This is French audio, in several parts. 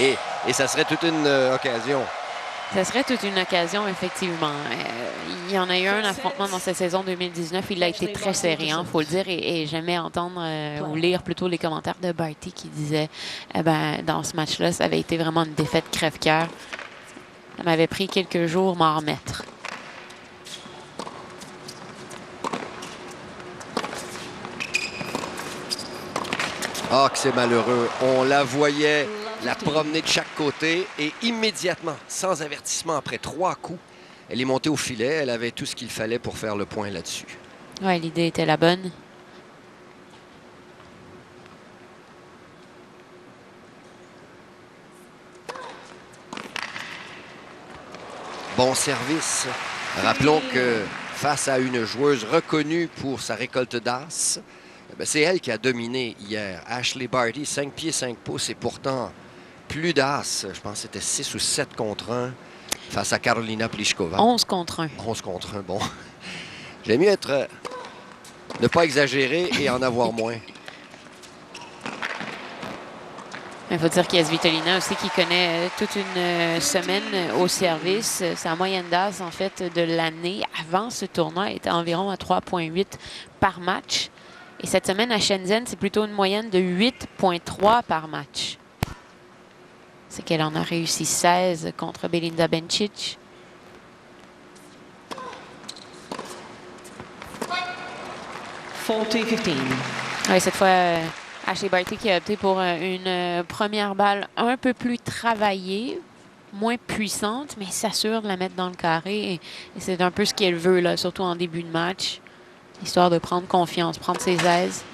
et ça serait toute une occasion. Ça serait toute une occasion, effectivement. Il y en a eu un affrontement dans cette saison 2019. Il a été très serré, il faut le dire, et j'aimais entendre ou lire plutôt les commentaires de Barty qui disait dans ce match-là, ça avait été vraiment une défaite crève-cœur. Ça m'avait pris quelques jours m'en remettre. Ah, que c'est malheureux. On la voyait la promener de chaque côté et immédiatement, sans avertissement, après 3 coups, elle est montée au filet. Elle avait tout ce qu'il fallait pour faire le point là-dessus. Oui, l'idée était la bonne. Bon service. Rappelons que face à une joueuse reconnue pour sa récolte d'as, c'est elle qui a dominé hier. Ashley Barty, 5 pieds 5 pouces et pourtant plus d'as. Je pense que c'était 6 ou 7 contre 1 face à Karolina Pliskova. 11 contre 1. 11 contre 1, bon. J'aime mieux être... ne pas exagérer et en avoir moins. Il faut dire qu'il y a Svitolina aussi qui connaît toute une semaine au service. Sa moyenne d'as, en fait, de l'année avant ce tournoi était environ à 3,8 par match. Et cette semaine à Shenzhen, c'est plutôt une moyenne de 8,3 par match. C'est qu'elle en a réussi 16 contre Belinda Bencic. Oui, cette fois, Ashley Barty qui a opté pour une première balle un peu plus travaillée, moins puissante, mais s'assure de la mettre dans le carré. Et c'est un peu ce qu'elle veut, là, surtout en début de match, histoire de prendre confiance, prendre ses aises.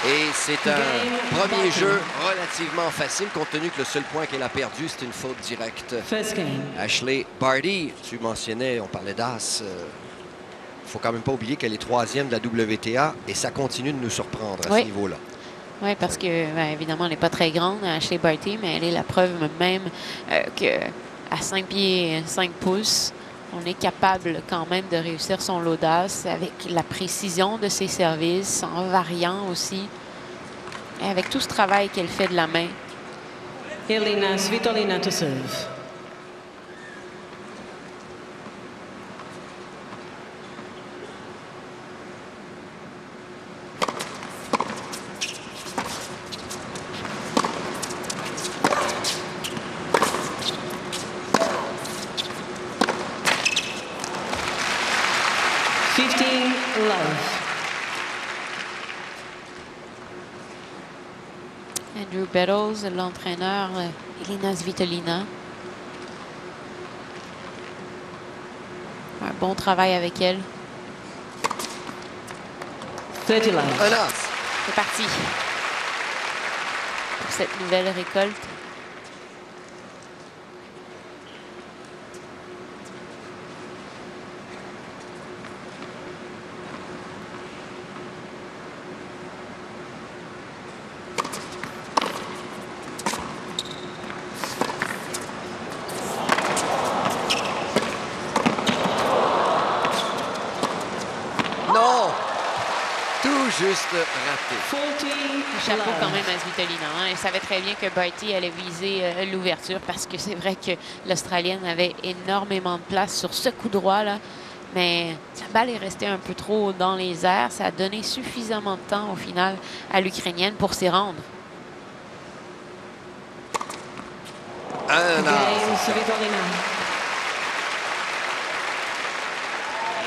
Et c'est un premier jeu relativement facile, compte tenu que le seul point qu'elle a perdu, c'est une faute directe. Ashley Barty, tu mentionnais, on parlait d'as. Il ne faut quand même pas oublier qu'elle est 3e de la WTA et ça continue de nous surprendre à ce niveau-là. Oui, parce que, évidemment, elle n'est pas très grande, Ashley Barty, mais elle est la preuve même qu'à 5 pieds 5 pouces, on est capable quand même de réussir son l'audace avec la précision de ses services, en variant aussi, et avec tout ce travail qu'elle fait de la main. Elina Svitolina to serve. Andrew Bettles, l'entraîneur Elina Svitolina. Un bon travail avec elle. C'est parti pour cette nouvelle récolte. Juste raté. Chapeau quand même à Svitolina. Elle savait très bien que Barty allait viser l'ouverture parce que c'est vrai que l'Australienne avait énormément de place sur ce coup droit-là. Mais la balle est restée un peu trop dans les airs. Ça a donné suffisamment de temps au final à l'Ukrainienne pour s'y rendre.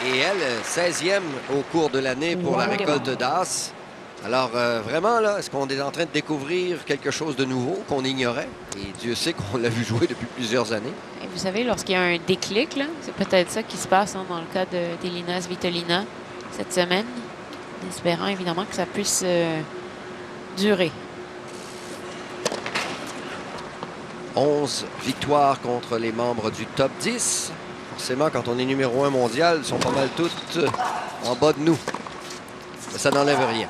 Et elle, 16e au cours de l'année pour la récolte d'as. Alors, vraiment, là, est-ce qu'on est en train de découvrir quelque chose de nouveau qu'on ignorait? Et Dieu sait qu'on l'a vu jouer depuis plusieurs années. Et vous savez, lorsqu'il y a un déclic, c'est peut-être ça qui se passe dans le cas d'Elina Svitolina cette semaine. En espérant évidemment que ça puisse durer. 11 victoires contre les membres du top 10. Forcément, quand on est numéro 1 mondial, ils sont pas mal toutes en bas de nous. Mais ça n'enlève rien.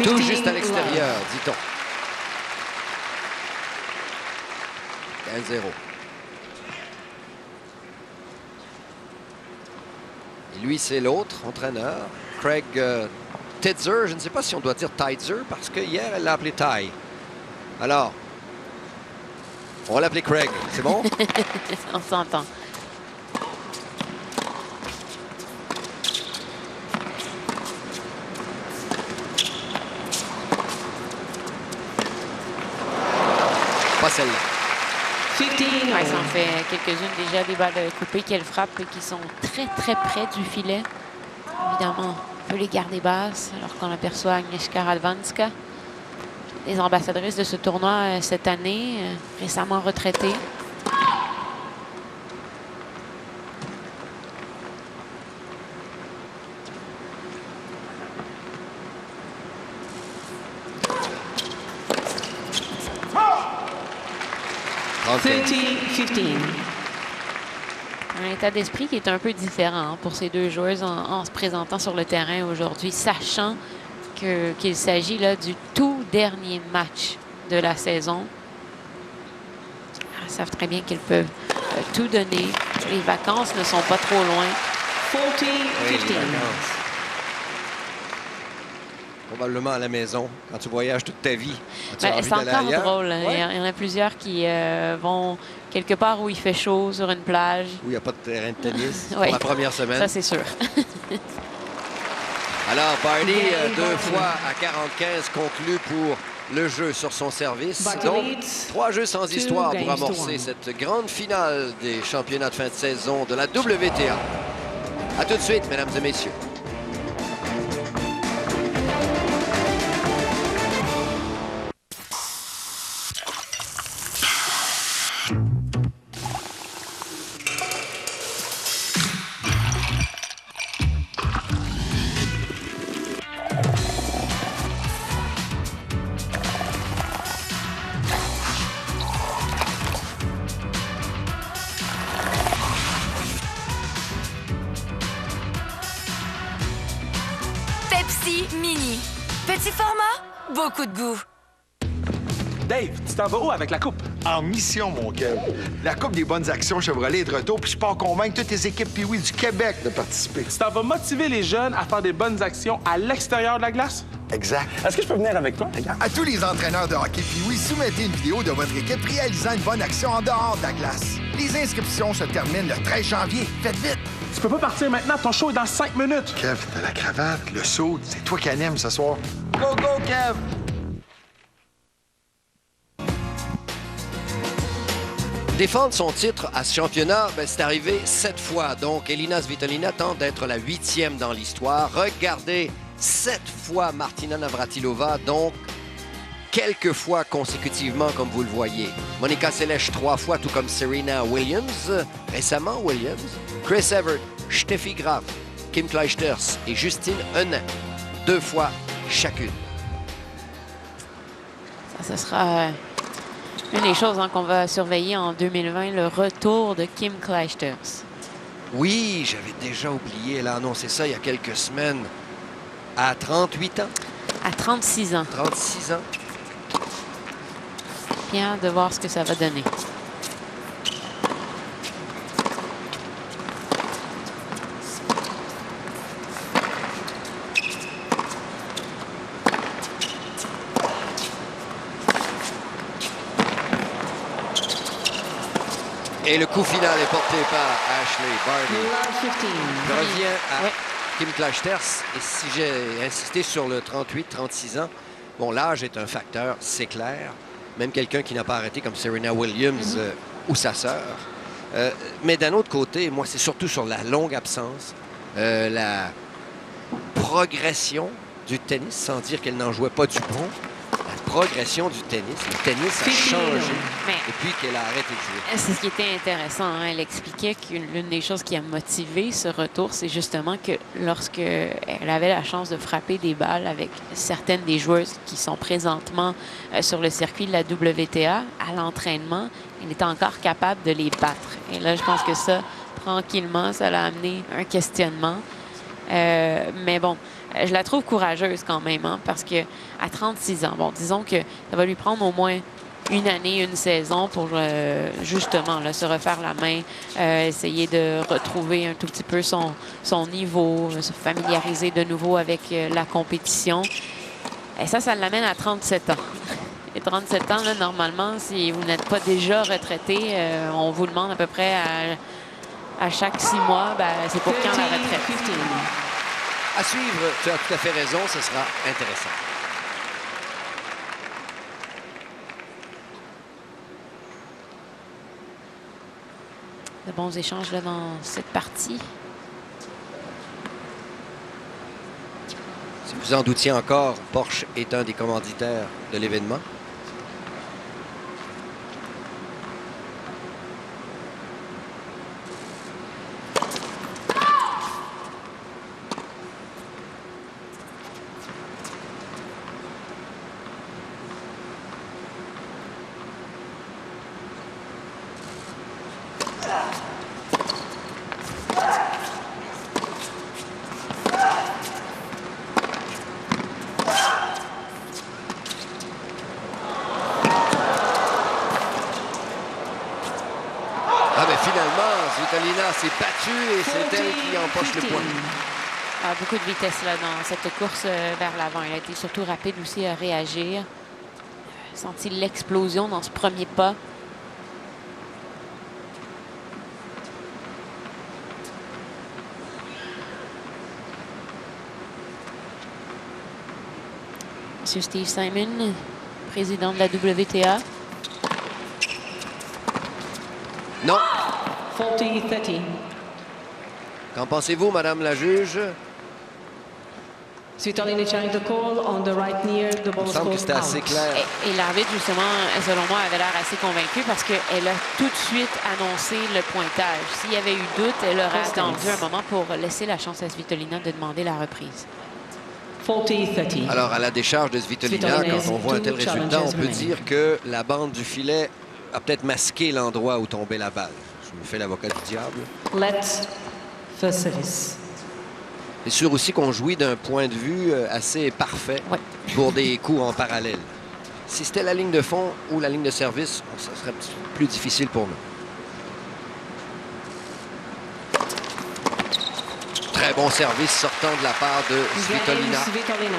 Tout juste à l'extérieur, dit-on. 15-0. Et lui, c'est l'autre entraîneur, Craig Tidzer. Je ne sais pas si on doit dire Tidzer parce que hier, elle l'a appelé Ty. Alors, on va l'appeler Craig. C'est bon? On s'entend. Pas celle-là. Ouais, ça en fait quelques-unes déjà, des balles coupées qu'elle frappe et qui sont très, très près du filet. Évidemment, on peut les garder basses alors qu'on aperçoit Agnieszka Radwanska, les ambassadrices de ce tournoi cette année, récemment retraitées. Un état d'esprit qui est un peu différent pour ces deux joueuses en se présentant sur le terrain aujourd'hui, sachant qu'il s'agit là du tout dernier match de la saison. Elles savent très bien qu'elles peuvent tout donner. Les vacances ne sont pas trop loin. 40-15. Probablement à la maison, quand tu voyages toute ta vie. Ben, c'est encore drôle. Hein? Ouais. Il y en a plusieurs qui vont quelque part où il fait chaud, sur une plage. Où il n'y a pas de terrain de tennis oui. pour la première semaine. Ça, c'est sûr. Alors, Barty, 2 fois à 45 conclu pour le jeu sur son service. Donc, 3 jeux sans histoire pour amorcer cette grande finale des championnats de fin de saison de la WTA. À tout de suite, mesdames et messieurs. Mini. Petit format, beaucoup de goût. Dave, tu t'en vas où avec la coupe? En mission, mon Kev. La Coupe des bonnes actions Chevrolet est de retour, puis je pars convaincre toutes les équipes Pee-Wee du Québec de participer. Tu t'en vas motiver les jeunes à faire des bonnes actions à l'extérieur de la glace? Exact. Est-ce que je peux venir avec toi? Regarde. À tous les entraîneurs de hockey Pee-Wee, soumettez une vidéo de votre équipe réalisant une bonne action en dehors de la glace. Les inscriptions se terminent le 13 janvier. Faites vite! Tu peux pas partir maintenant, ton show est dans 5 minutes. Kev, t'as la cravate, le saut, c'est toi qui anime ce soir. Go, go, Kev! Défendre son titre à ce championnat, c'est arrivé 7 fois. Donc, Elina Svitolina tente d'être la 8e dans l'histoire. Regardez, 7 fois Martina Navratilova, donc quelques fois consécutivement, comme vous le voyez. Monica Seles 3 fois, tout comme Serena Williams. Récemment, Williams. Chris Evert, Steffi Graf, Kim Clijsters et Justine Henin. 2 fois chacune. Ça sera une des choses qu'on va surveiller en 2020, le retour de Kim Clijsters. Oui, j'avais déjà oublié. Elle a annoncé ça il y a quelques semaines. À 38 ans. À 36 ans. 36 ans. Bien de voir ce que ça va donner. Et le coup final est porté par Ashley Barty. Je reviens à Kim Clijsters. Et si j'ai insisté sur le 38-36 ans, bon, l'âge est un facteur, c'est clair. Même quelqu'un qui n'a pas arrêté comme Serena Williams ou sa sœur. Mais d'un autre côté, moi, c'est surtout sur la longue absence, la progression du tennis, sans dire qu'elle n'en jouait pas du bon. La progression du tennis. Le tennis a changé Mais depuis qu'elle a arrêté de jouer. c'est ce qui était intéressant. Hein. Elle expliquait qu'une l'une des choses qui a motivé ce retour, c'est justement que lorsque elle avait la chance de frapper des balles avec certaines des joueuses qui sont présentement sur le circuit de la WTA, à l'entraînement, elle était encore capable de les battre. Et là, je pense que ça, tranquillement, ça l'a amené un questionnement. Mais bon, je la trouve courageuse quand même, hein, parce que à 36 ans, bon, disons que ça va lui prendre au moins une année, une saison pour justement là, se refaire la main, essayer de retrouver un tout petit peu son niveau, se familiariser de nouveau avec la compétition. Et ça l'amène à 37 ans. Et 37 ans, là, normalement, si vous n'êtes pas déjà retraité, on vous demande à peu près à chaque 6 mois, ben, c'est pour quand la retraite. À suivre, tu as tout à fait raison, ce sera intéressant. De bons échanges là, dans cette partie. Si vous en doutiez encore, Porsche est un des commanditaires de l'événement. Finalement, Svitolina s'est battue et c'est elle qui empoche le point. Beaucoup de vitesse là, dans cette course vers l'avant. Elle a été surtout rapide aussi à réagir. Senti l'explosion dans ce premier pas. Monsieur Steve Simon, président de la WTA. Non. 40-30. Qu'en pensez-vous, Madame la juge? Svitolina challenge the call on the right near the ball Il me semble que score c'était assez out. clair. Et l'arbitre, justement, selon moi, avait l'air assez convaincu parce qu'elle a tout de suite annoncé le pointage. S'il y avait eu doute, elle aurait attendu un moment pour laisser la chance à Svitolina de demander la reprise. 40-30. Alors, à la décharge de Svitolina, Svitolina quand on voit un tel has two résultat, on peut challenges dire que la bande du filet a peut-être masqué l'endroit où tombait la balle. Je me fais l'avocat du diable. Let first service. C'est sûr aussi qu'on jouit d'un point de vue assez parfait Ouais. pour des coups en parallèle. Si c'était la ligne de fond ou la ligne de service, ça serait un petit peu plus difficile pour nous. Très bon service sortant de la part de Svitolina. Svitolina.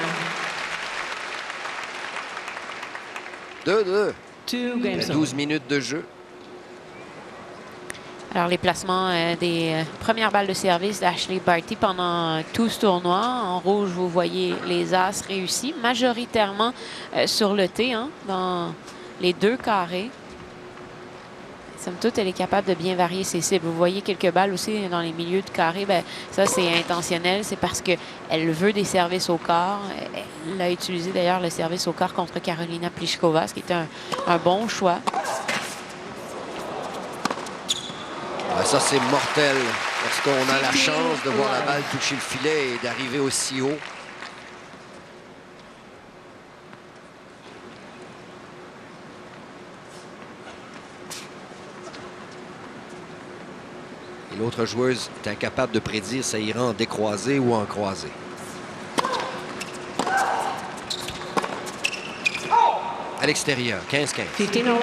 2-2. 2 games. 12 minutes de jeu. Alors, les placements des premières balles de service d'Ashley Barty pendant tout ce tournoi. En rouge, vous voyez les As réussis, majoritairement sur le T, hein, dans les deux carrés. Somme toute, elle est capable de bien varier ses cibles. Vous voyez quelques balles aussi dans les milieux de carré. Bien, ça, c'est intentionnel. C'est parce qu'elle veut des services au corps. Elle a utilisé d'ailleurs le service au corps contre Karolina Pliskova, ce qui est un bon choix. Ça, c'est mortel lorsqu'on a la chance de voir la balle toucher le filet et d'arriver aussi haut. Et l'autre joueuse est incapable de prédire ça ira en décroisé ou en croisé. À l'extérieur, 15-15. 15-0.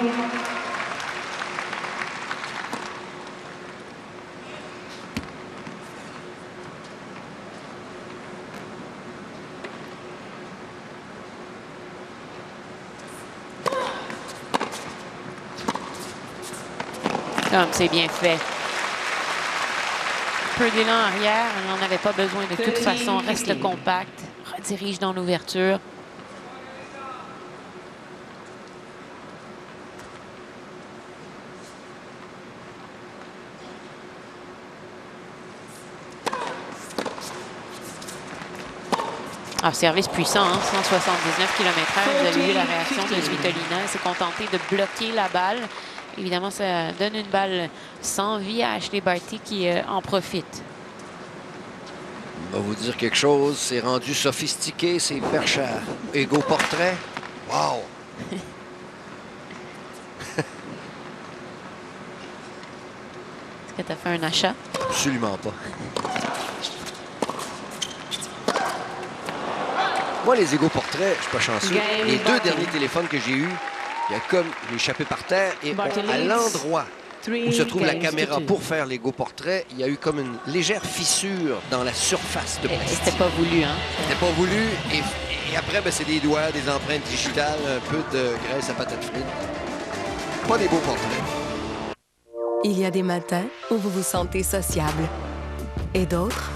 Comme c'est bien fait. Peu d'élan arrière, elle n'en avait pas besoin de toute façon. Reste compact, redirige dans l'ouverture. Alors, service puissant, hein, 179 km/h. Vous avez vu la réaction de Svitolina. Elle s'est contentée de bloquer la balle. Évidemment, ça donne une balle sans vie à Ashley Barty qui en profite. On va vous dire quelque chose. C'est rendu sophistiqué, ces perches à égaux portraits. Wow! Est-ce que tu as fait un achat? Absolument pas. Moi, les égaux portraits, je suis pas chanceux. Les deux derniers téléphones que j'ai eus, il y a comme échappé par terre et à l'endroit où se trouve la caméra pour faire l'égaux portrait, il y a eu comme une légère fissure dans la surface de plastique. C'était pas voulu, hein? C'était pas voulu. Et après, ben, c'est des doigts, des empreintes digitales, un peu de graisse à patate frite. Pas des beaux portraits. Il y a des matins où vous vous sentez sociable et d'autres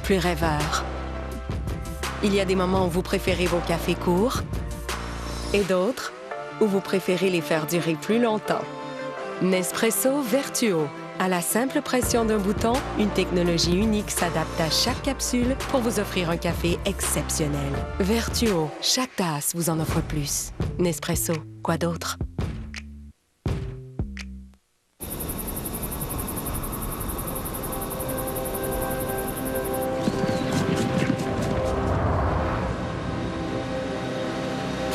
plus rêveurs. Il y a des moments où vous préférez vos cafés courts et d'autres où vous préférez les faire durer plus longtemps. Nespresso Vertuo. À la simple pression d'un bouton, une technologie unique s'adapte à chaque capsule pour vous offrir un café exceptionnel. Vertuo. Chaque tasse vous en offre plus. Nespresso. Quoi d'autre?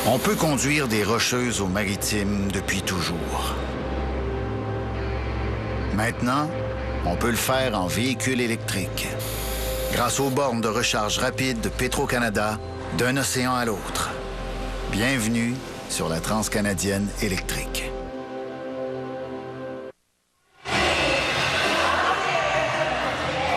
On peut conduire des rocheuses au maritime depuis toujours. Maintenant, on peut le faire en véhicule électrique. Grâce aux bornes de recharge rapide de Petro-Canada, d'un océan à l'autre. Bienvenue sur la Transcanadienne électrique.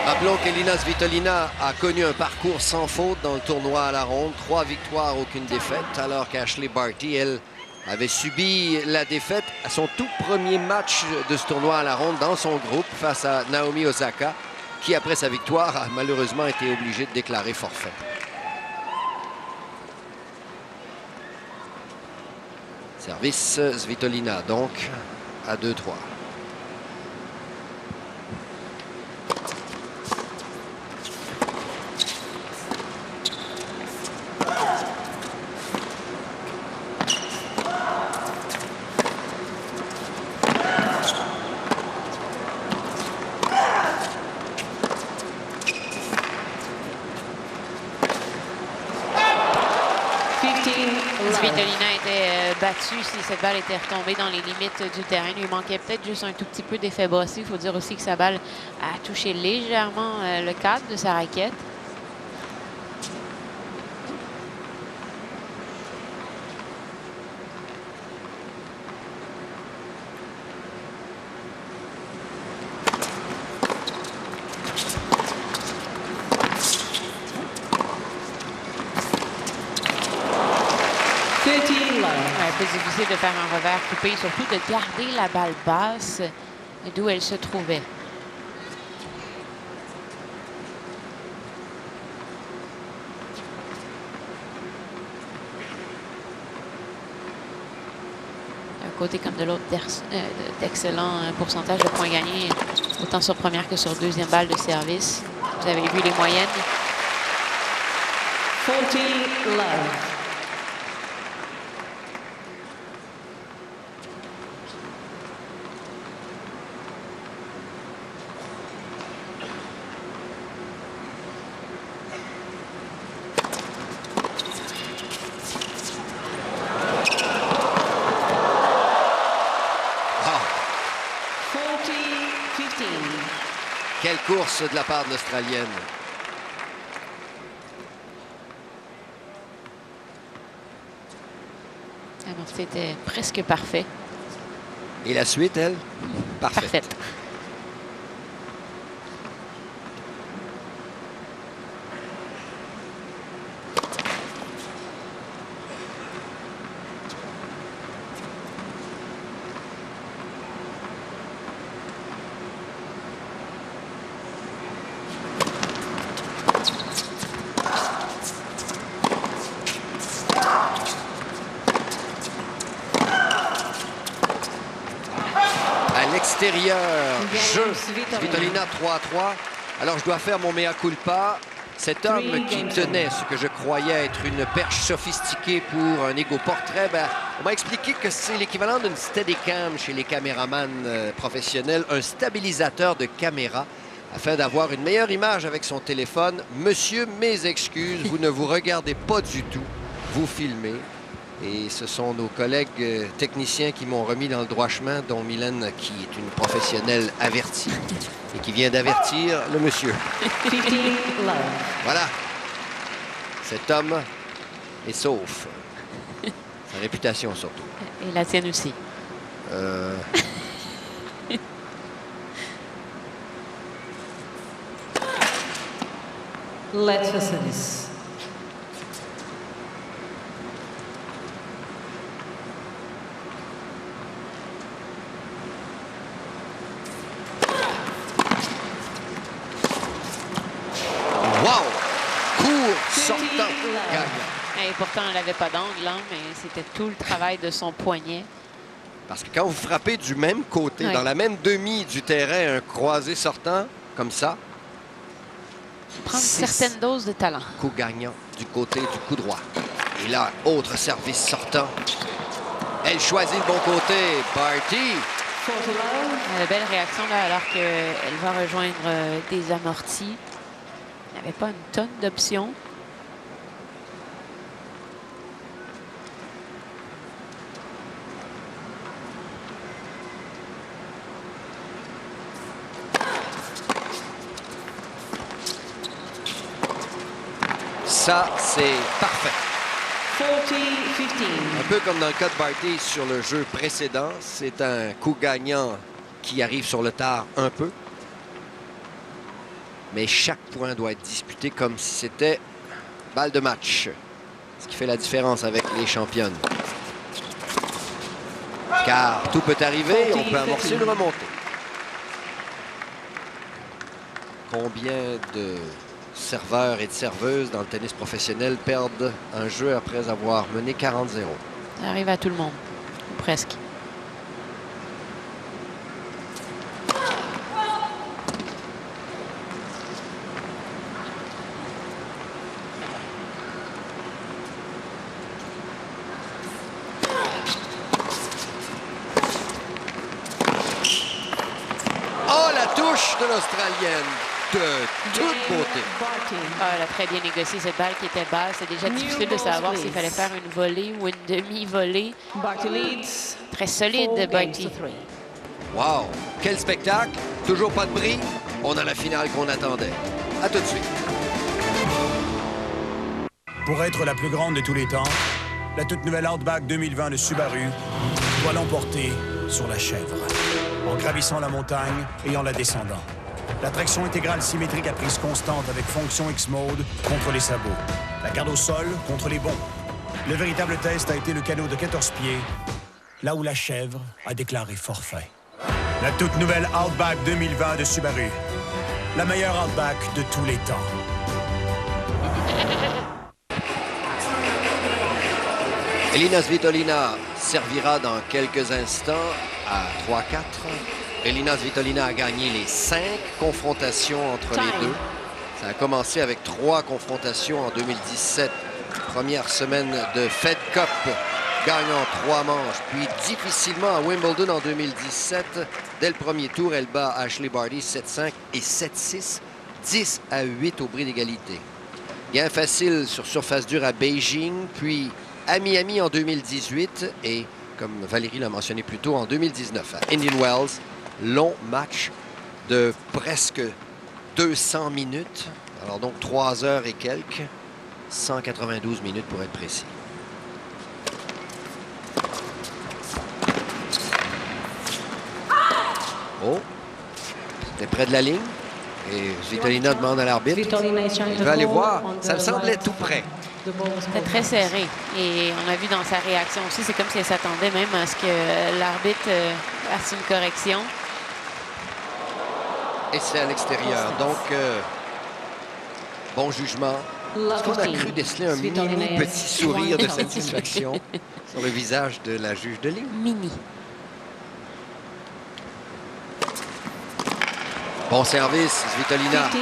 Rappelons qu'Elina Svitolina a connu un parcours sans faute dans le tournoi à la ronde. 3 victoires, aucune défaite, alors qu'Ashley Barty, elle, avait subi la défaite à son tout premier match de ce tournoi à la ronde dans son groupe face à Naomi Osaka, qui, après sa victoire, a malheureusement été obligée de déclarer forfait. Service Svitolina, donc, à 2-3. Svitolina était battue si cette balle était retombée dans les limites du terrain. Il lui manquait peut-être juste un tout petit peu d'effet brossé. Il faut dire aussi que sa balle a touché légèrement le cadre de sa raquette. Un peu difficile de faire un revers coupé, surtout de garder la balle basse d'où elle se trouvait. D'un côté comme de l'autre, d'excellents pourcentages de points gagnés, autant sur première que sur deuxième balle de service. Vous avez vu les moyennes. 40 love. Quelle course de la part de l'Australienne. Alors, c'était presque parfait. Et la suite, elle? Parfaite. Parfaite. Extérieur, jeu. Svitolina 3-3. Alors, je dois faire mon mea culpa. Cet homme qui tenait ce que je croyais être une perche sophistiquée pour un égo-portrait, ben, on m'a expliqué que c'est l'équivalent d'une Steadicam chez les caméramans professionnels, un stabilisateur de caméra afin d'avoir une meilleure image avec son téléphone. Monsieur, mes excuses, vous ne vous regardez pas du tout, vous filmez. Et ce sont nos collègues techniciens qui m'ont remis dans le droit chemin, dont Mylène, qui est une professionnelle avertie et qui vient d'avertir le monsieur. 50 love. Voilà. Cet homme est sauf. Sa réputation, surtout. Et la tienne aussi. Let's Service. Wow! Court, sortant, gagnant. Et pourtant, elle n'avait pas d'angle, hein, mais c'était tout le travail de son poignet. Parce que quand vous frappez du même côté, Oui. dans la même demi du terrain, un croisé sortant, comme ça, Prendre Six. une certaine dose de talent. coup gagnant du côté du coup droit. Et là, autre service sortant. Elle choisit le bon côté. Barty. 40 love. Belle réaction là, alors qu'elle va rejoindre des amortis. Il n'y avait pas une tonne d'options. Ça, c'est parfait. 40-15. Un peu comme dans le cas de Barty sur le jeu précédent. C'est un coup gagnant qui arrive sur le tard un peu. Mais chaque point doit être disputé comme si c'était balle de match. Ce qui fait la différence avec les championnes. Car tout peut arriver, on peut amorcer une remontée. Combien de serveurs et de serveuses dans le tennis professionnel perdent un jeu après avoir mené 40-0? Ça arrive à tout le monde, ou presque. Oh, la touche de l'Australienne de toute beauté. Barty. Ah, elle a très bien négocié cette balle qui était basse. C'est déjà difficile de savoir s'il fallait faire une volée ou une demi-volée. Barty leads. Très solide, 4 games Barty. to 3. Wow! Quel spectacle! Toujours pas de bris. On a la finale qu'on attendait. À tout de suite. Pour être la plus grande de tous les temps, la toute nouvelle Outback 2020 de Subaru doit l'emporter sur la chèvre, en gravissant la montagne et en la descendant. La traction intégrale symétrique à prise constante avec fonction X-Mode contre les sabots. La garde au sol contre les bonds. Le véritable test a été le canot de 14 pieds, là où la chèvre a déclaré forfait. La toute nouvelle Outback 2020 de Subaru. La meilleure Outback de tous les temps. Elina Svitolina servira dans quelques instants à 3-4. Elina Svitolina a gagné les 5 confrontations entre les deux. Ça a commencé avec 3 confrontations en 2017. Première semaine de Fed Cup, gagnant 3 manches. Puis difficilement à Wimbledon en 2017. Dès le premier tour, elle bat Ashley Barty 7-5 et 7-6. 10-8 au bris d'égalité. Gain facile sur surface dure à Beijing, puis à Miami en 2018 et, comme Valérie l'a mentionné plus tôt, en 2019 à Indian Wells. Long match de presque 200 minutes. Alors donc 3 heures et quelques. 192 minutes pour être précis. Oh! C'était près de la ligne. Et Svitolina demande à l'arbitre. Svitolina is trying Il to va aller go voir. on Ça me the semblait right tout près. The ball was C'était moved. très serré. Et on a vu dans sa réaction aussi, c'est comme si elle s'attendait même à ce que l'arbitre fasse une correction. Et c'est à l'extérieur. Donc, bon jugement. Est-ce qu'on a cru déceler un mini petit sourire de satisfaction sur le visage de la juge de ligne? Mini. Bon service, Svitolina. 15.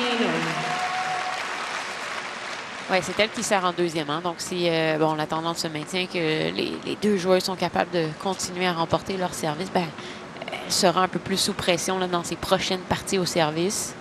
Oui, c'est elle qui sert en deuxième. Hein. Donc, si bon, la tendance se maintient que les deux joueurs sont capables de continuer à remporter leur service, ben, elle sera un peu plus sous pression là, dans ses prochaines parties au service.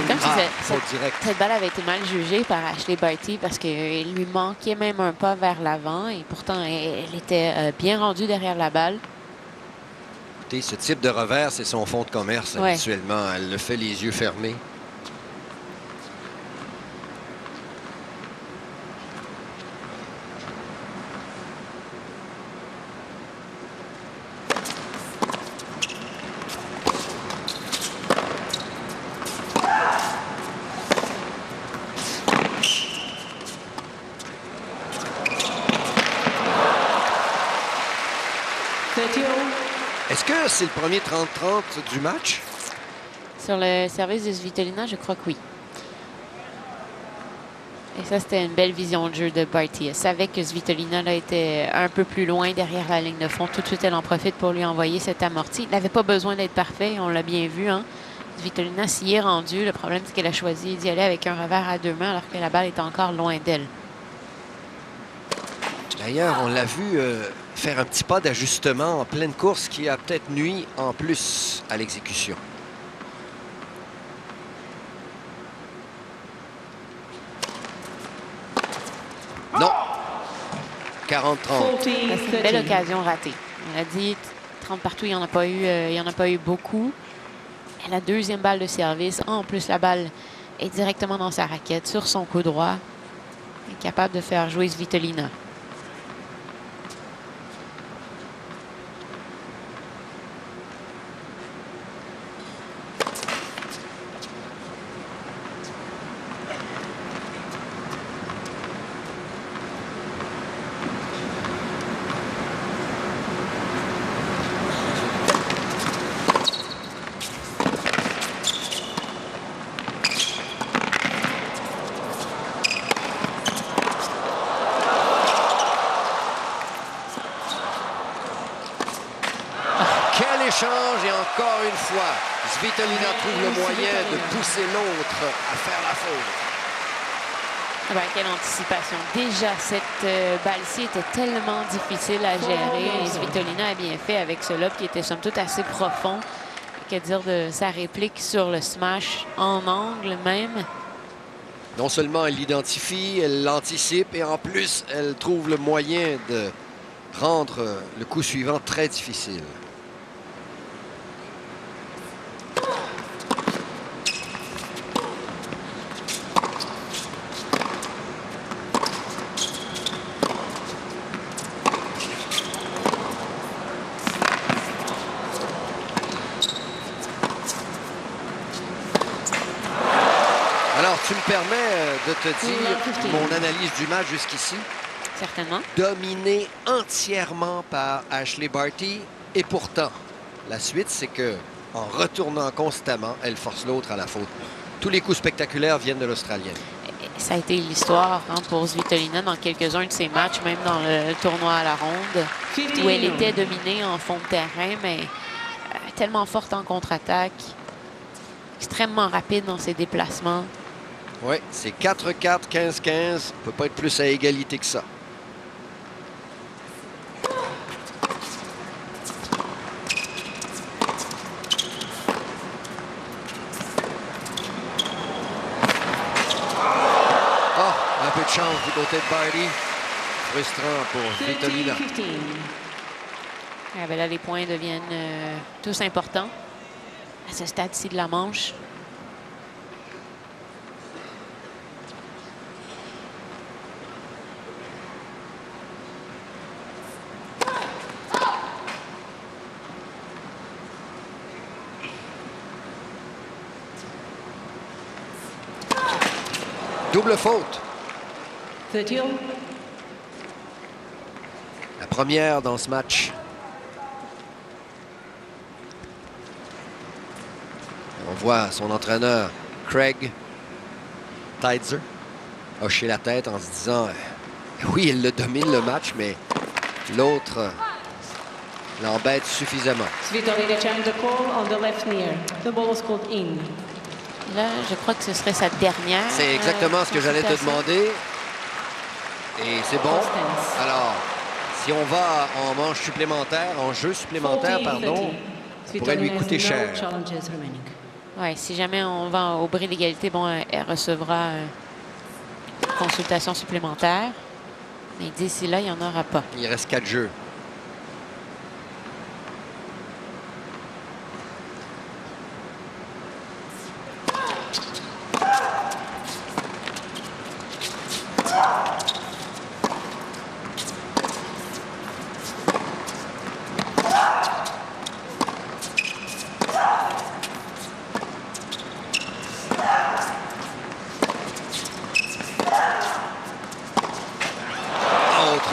Comme si cette balle avait été mal jugée par Ashley Barty parce qu'il lui manquait même un pas vers l'avant et pourtant elle était bien rendue derrière la balle. Écoutez, ce type de revers, c'est son fonds de commerce habituellement. Elle le fait les yeux fermés. Est-ce que c'est le premier 30-30 du match? Sur le service de Svitolina, je crois que oui. Et ça, c'était une belle vision de jeu de Barty. Elle savait que Svitolina là, était un peu plus loin derrière la ligne de fond. Tout de suite, elle en profite pour lui envoyer cet amorti. Il n'avait pas besoin d'être parfait, on l'a bien vu. Hein? Svitolina s'y est rendue. Le problème, c'est qu'elle a choisi d'y aller avec un revers à deux mains alors que la balle est encore loin d'elle. D'ailleurs, on l'a vu faire un petit pas d'ajustement en pleine course qui a peut-être nui en plus à l'exécution. Non. 40-30. C'est une belle occasion ratée. On l'a dit, 30 partout, il n'y en a pas eu beaucoup. Et la deuxième balle de service, en plus la balle est directement dans sa raquette, sur son coup droit. Elle est capable de faire jouer Svitolina. Échange et encore une fois, Svitolina trouve le moyen de pousser l'autre à faire la faute. Ben, quelle anticipation. Déjà, cette balle-ci était tellement difficile à gérer. Et Svitolina a bien fait avec ce lob qui était somme toute assez profond. Que dire de sa réplique sur le smash en angle même. Non seulement elle l'identifie, elle l'anticipe et en plus, elle trouve le moyen de rendre le coup suivant très difficile. Alors, tu me permets de te dire mon analyse du match jusqu'ici? Certainement. Dominé entièrement par Ashley Barty. Et pourtant, la suite, c'est que en retournant constamment, elle force l'autre à la faute. Tous les coups spectaculaires viennent de l'Australienne. Ça a été l'histoire pour Svitolina dans quelques-uns de ses matchs, même dans le tournoi à la ronde, où elle était dominée en fond de terrain, mais tellement forte en contre-attaque, extrêmement rapide dans ses déplacements. Oui, c'est 4-4, 15-15. On peut pas être plus à égalité que ça. Oh, un peu de chance du côté de Barty. Frustrant pour Svitolina. Ah, ben là, les points deviennent tous importants à ce stade-ci de la manche. Double faute. 30. La première dans ce match. On voit son entraîneur, Craig Teitzer, hocher la tête en se disant oui, il le domine le match, mais l'autre l'embête suffisamment. Svitolina changed the call on the left near. The ball was called in. Là, je crois que ce serait sa dernière. C'est exactement ce que j'allais te consultation. demander. Et c'est bon. Alors, si on va en manche supplémentaire, en jeu supplémentaire, pardon, ça pourrait lui coûter cher. Oui, si jamais on va au bris d'égalité, bon, elle recevra une consultation supplémentaire. Mais d'ici là, il n'y en aura pas. Il reste 4 jeux.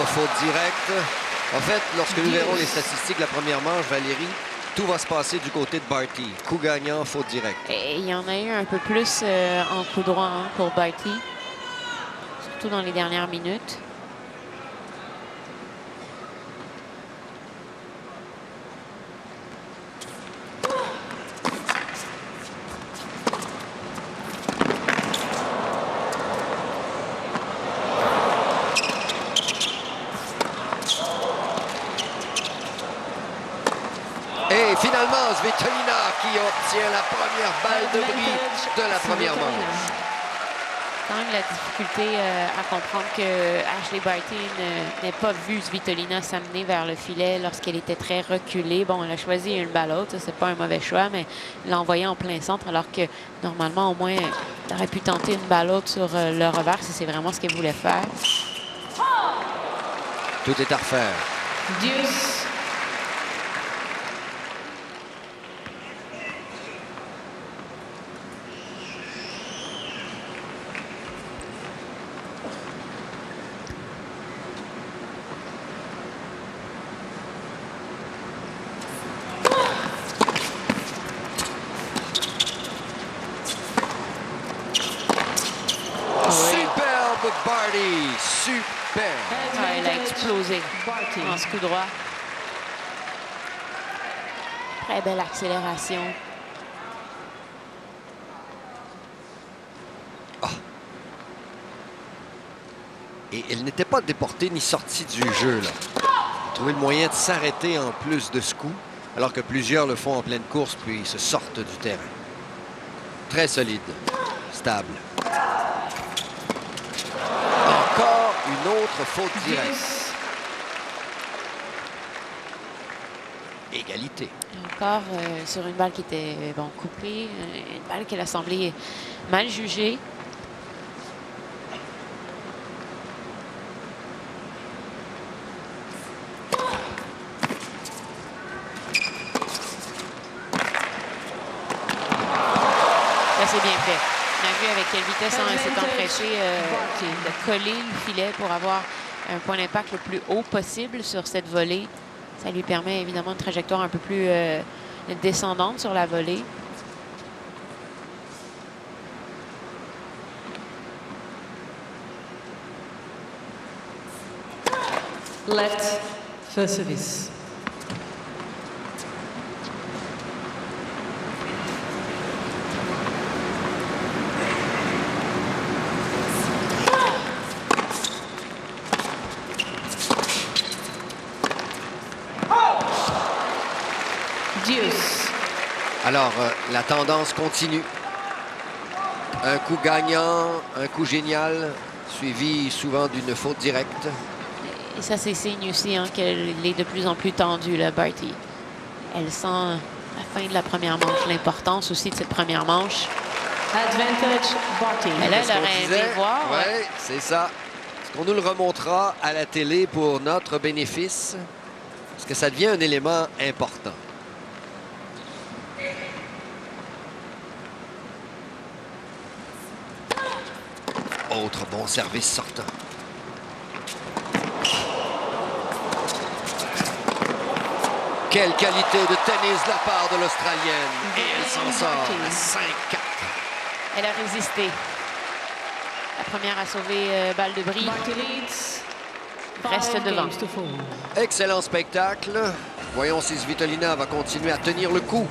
Faute directe. En fait, lorsque nous verrons les statistiques de la première manche, Valérie, tout va se passer du côté de Barty. Coup gagnant, faute directe. Et il y en a eu un peu plus en coup droit pour Barty, surtout dans les dernières minutes. Et finalement, Svitolina qui obtient la première balle de bris de la première manche. Quand même la difficulté à comprendre que Ashley Barty n'ait pas vu Svitolina s'amener vers le filet lorsqu'elle était très reculée. Bon, elle a choisi une balle haute, c'est pas un mauvais choix, mais l'a envoyée en plein centre alors que normalement, au moins, elle aurait pu tenter une balle haute sur le revers si c'est vraiment ce qu'elle voulait faire. Tout est à refaire. Deuce. Superbe Barty, super. Elle a explosé en ce coup droit. Très belle accélération. Oh. Et elle n'était pas déportée ni sortie du jeu, là. Elle a trouvé le moyen de s'arrêter en plus de ce coup, alors que plusieurs le font en pleine course puis se sortent du terrain. Très solide, stable. Encore une autre faute directe. Égalité. Encore sur une balle qui était coupée, une balle qu'elle a semblé mal jugée. Ça, c'est bien fait. On a vu avec quelle vitesse elle s'est empressée de coller le filet pour avoir un point d'impact le plus haut possible sur cette volée. Ça lui permet évidemment une trajectoire un peu plus descendante sur la volée. Left first service. Deuce. Alors, la tendance continue. Un coup gagnant, un coup génial, suivi souvent d'une faute directe. Et ça, c'est signe aussi qu'elle est de plus en plus tendue, là, Barty. Elle sent à la fin de la première manche l'importance aussi de cette première manche. Advantage Barty. Mais là, elle aurait aimé voir. Oui, c'est ça. Est-ce qu'on nous le remontrera à la télé pour notre bénéfice? Parce que ça devient un élément important. Autre bon service sortant. Quelle qualité de tennis de la part de l'Australienne. Et elle s'en sort à 5-4. Elle a résisté. La première a sauvé balle de bris. Reste devant. Excellent spectacle. Voyons si Svitolina va continuer à tenir le coup.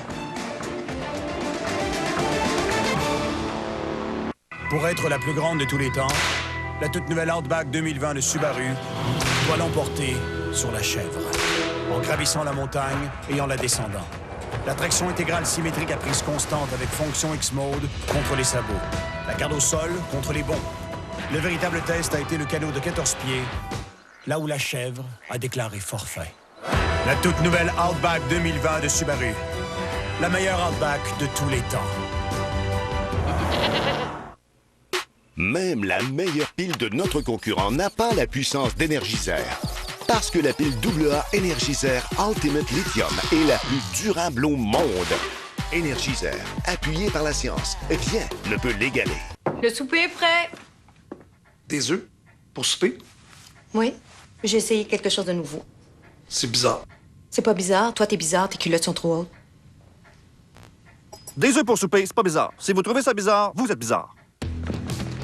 Pour être la plus grande de tous les temps, la toute nouvelle Outback 2020 de Subaru doit l'emporter sur la chèvre, en gravissant la montagne et en la descendant. La traction intégrale symétrique à prise constante avec fonction X-Mode contre les sabots. La garde au sol contre les bonds. Le véritable test a été le canot de 14 pieds, là où la chèvre a déclaré forfait. La toute nouvelle Outback 2020 de Subaru. La meilleure Outback de tous les temps. Même la meilleure pile de notre concurrent n'a pas la puissance d'Énergiseur. Parce que la pile AA Énergiseur Ultimate Lithium est la plus durable au monde. Énergiseur, appuyé par la science, rien ne peut l'égaler. Le souper est prêt. Des œufs? Pour souper? Oui, j'ai essayé quelque chose de nouveau. C'est bizarre. C'est pas bizarre. Toi, t'es bizarre. Tes culottes sont trop hautes. Des œufs pour souper, c'est pas bizarre. Si vous trouvez ça bizarre, vous êtes bizarre.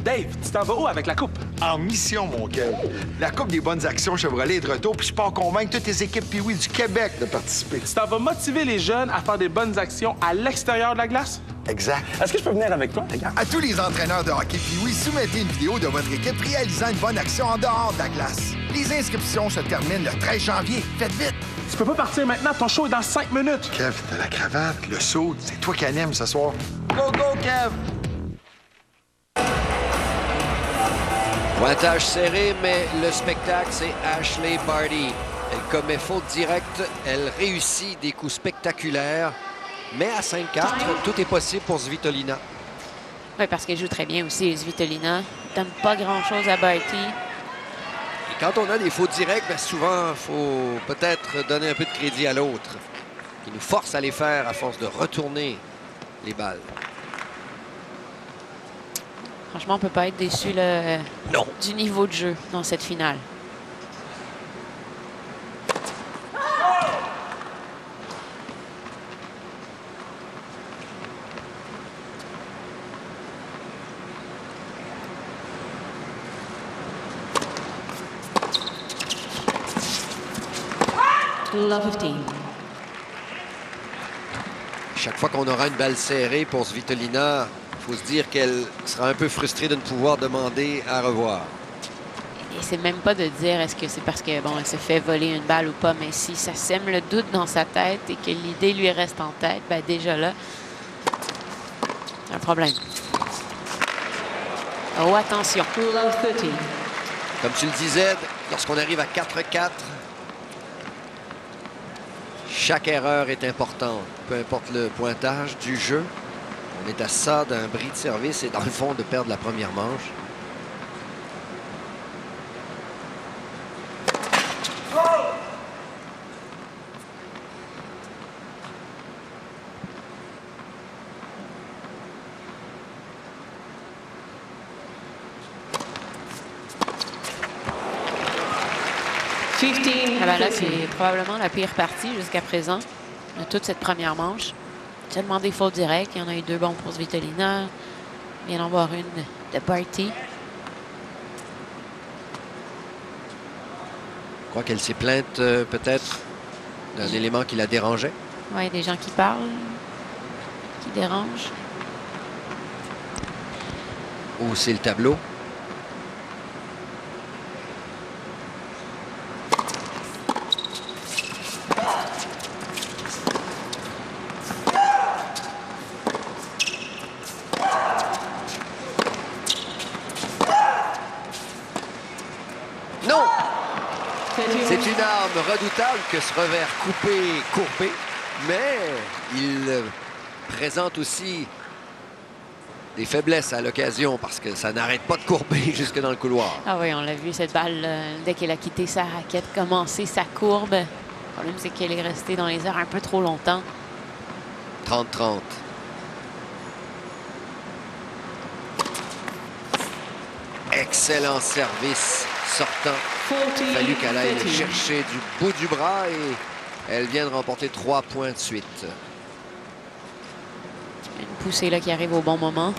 Dave, tu t'en vas où avec la coupe? En mission, mon Kev. La Coupe des bonnes actions Chevrolet est de retour, puis je pars convaincre toutes les équipes Pee-Wee du Québec de participer. Tu t'en vas motiver les jeunes à faire des bonnes actions à l'extérieur de la glace? Exact. Est-ce que je peux venir avec toi, regarde? À tous les entraîneurs de hockey Pee-Wee, soumettez une vidéo de votre équipe réalisant une bonne action en dehors de la glace. Les inscriptions se terminent le 13 janvier. Faites vite! Tu peux pas partir maintenant, ton show est dans 5 minutes. Kev, t'as la cravate, le saut, c'est toi qui anime ce soir. Go, go, Kev! Pointage serré, mais le spectacle, c'est Ashley Barty. Elle commet faute directe, elle réussit des coups spectaculaires, mais à 5-4, tout est possible pour Svitolina. Oui, parce qu'elle joue très bien aussi, Svitolina. Elle donne pas grand-chose à Barty. Et quand on a des fautes directes, bien souvent, il faut peut-être donner un peu de crédit à l'autre, qui nous force à les faire à force de retourner les balles. Franchement, on ne peut pas être déçu là, non, du niveau de jeu dans cette finale. Love 15. Chaque fois qu'on aura une balle serrée pour Svitolina, il faut se dire qu'elle sera un peu frustrée de ne pouvoir demander à revoir. Et c'est même pas de dire est-ce que c'est parce que bon, elle se fait voler une balle ou pas, mais si ça sème le doute dans sa tête et que l'idée lui reste en tête, ben déjà là, c'est un problème. Oh, attention. Love 13. Comme tu le disais, lorsqu'on arrive à 4-4, chaque erreur est importante, peu importe le pointage du jeu. On est à ça d'un bris de service et dans le fond de perdre la première manche. Ah ben là, c'est probablement la pire partie jusqu'à présent de toute cette première manche. Seulement des fautes directes. Il y en a eu 2 bons pour Svitolina. Il vient d'en voir une de Barty. Je crois qu'elle s'est plainte peut-être d'un élément qui la dérangeait. Oui, des gens qui parlent, qui dérangent. Ou c'est le tableau. Non! C'est une arme redoutable que ce revers coupé, courbé, mais il présente aussi des faiblesses à l'occasion parce que ça n'arrête pas de courber jusque dans le couloir. Ah oui, on l'a vu, cette balle, dès qu'elle a quitté sa raquette, commencer sa courbe. Le problème, c'est qu'elle est restée dans les airs un peu trop longtemps. 30-30. Excellent service sortant. Il a fallu qu'elle aille le chercher du bout du bras et elle vient de remporter 3 points de suite. Une poussée là qui arrive au bon moment.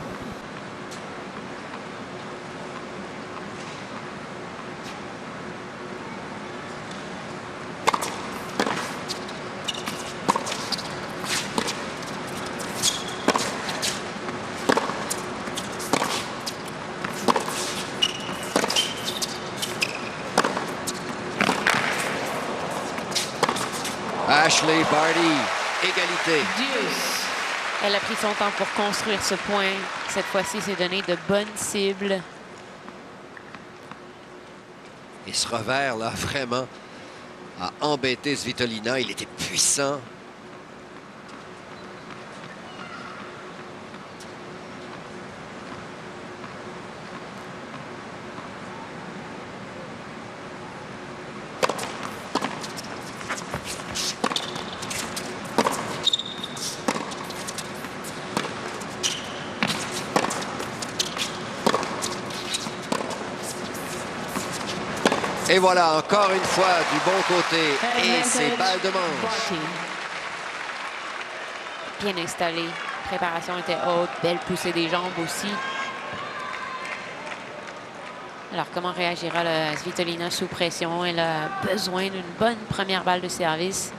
Ashley Barty, égalité. Elle a pris son temps pour construire ce point. Cette fois-ci, s'est donné de bonnes cibles. Et ce revers, là, vraiment, a embêté Svitolina. Il était puissant. Et voilà, encore une fois, du bon côté. Et c'est balle de manche. Bien installé. Préparation était haute. Belle poussée des jambes aussi. Alors, comment réagira la Svitolina sous pression? Elle a besoin d'une bonne première balle de service.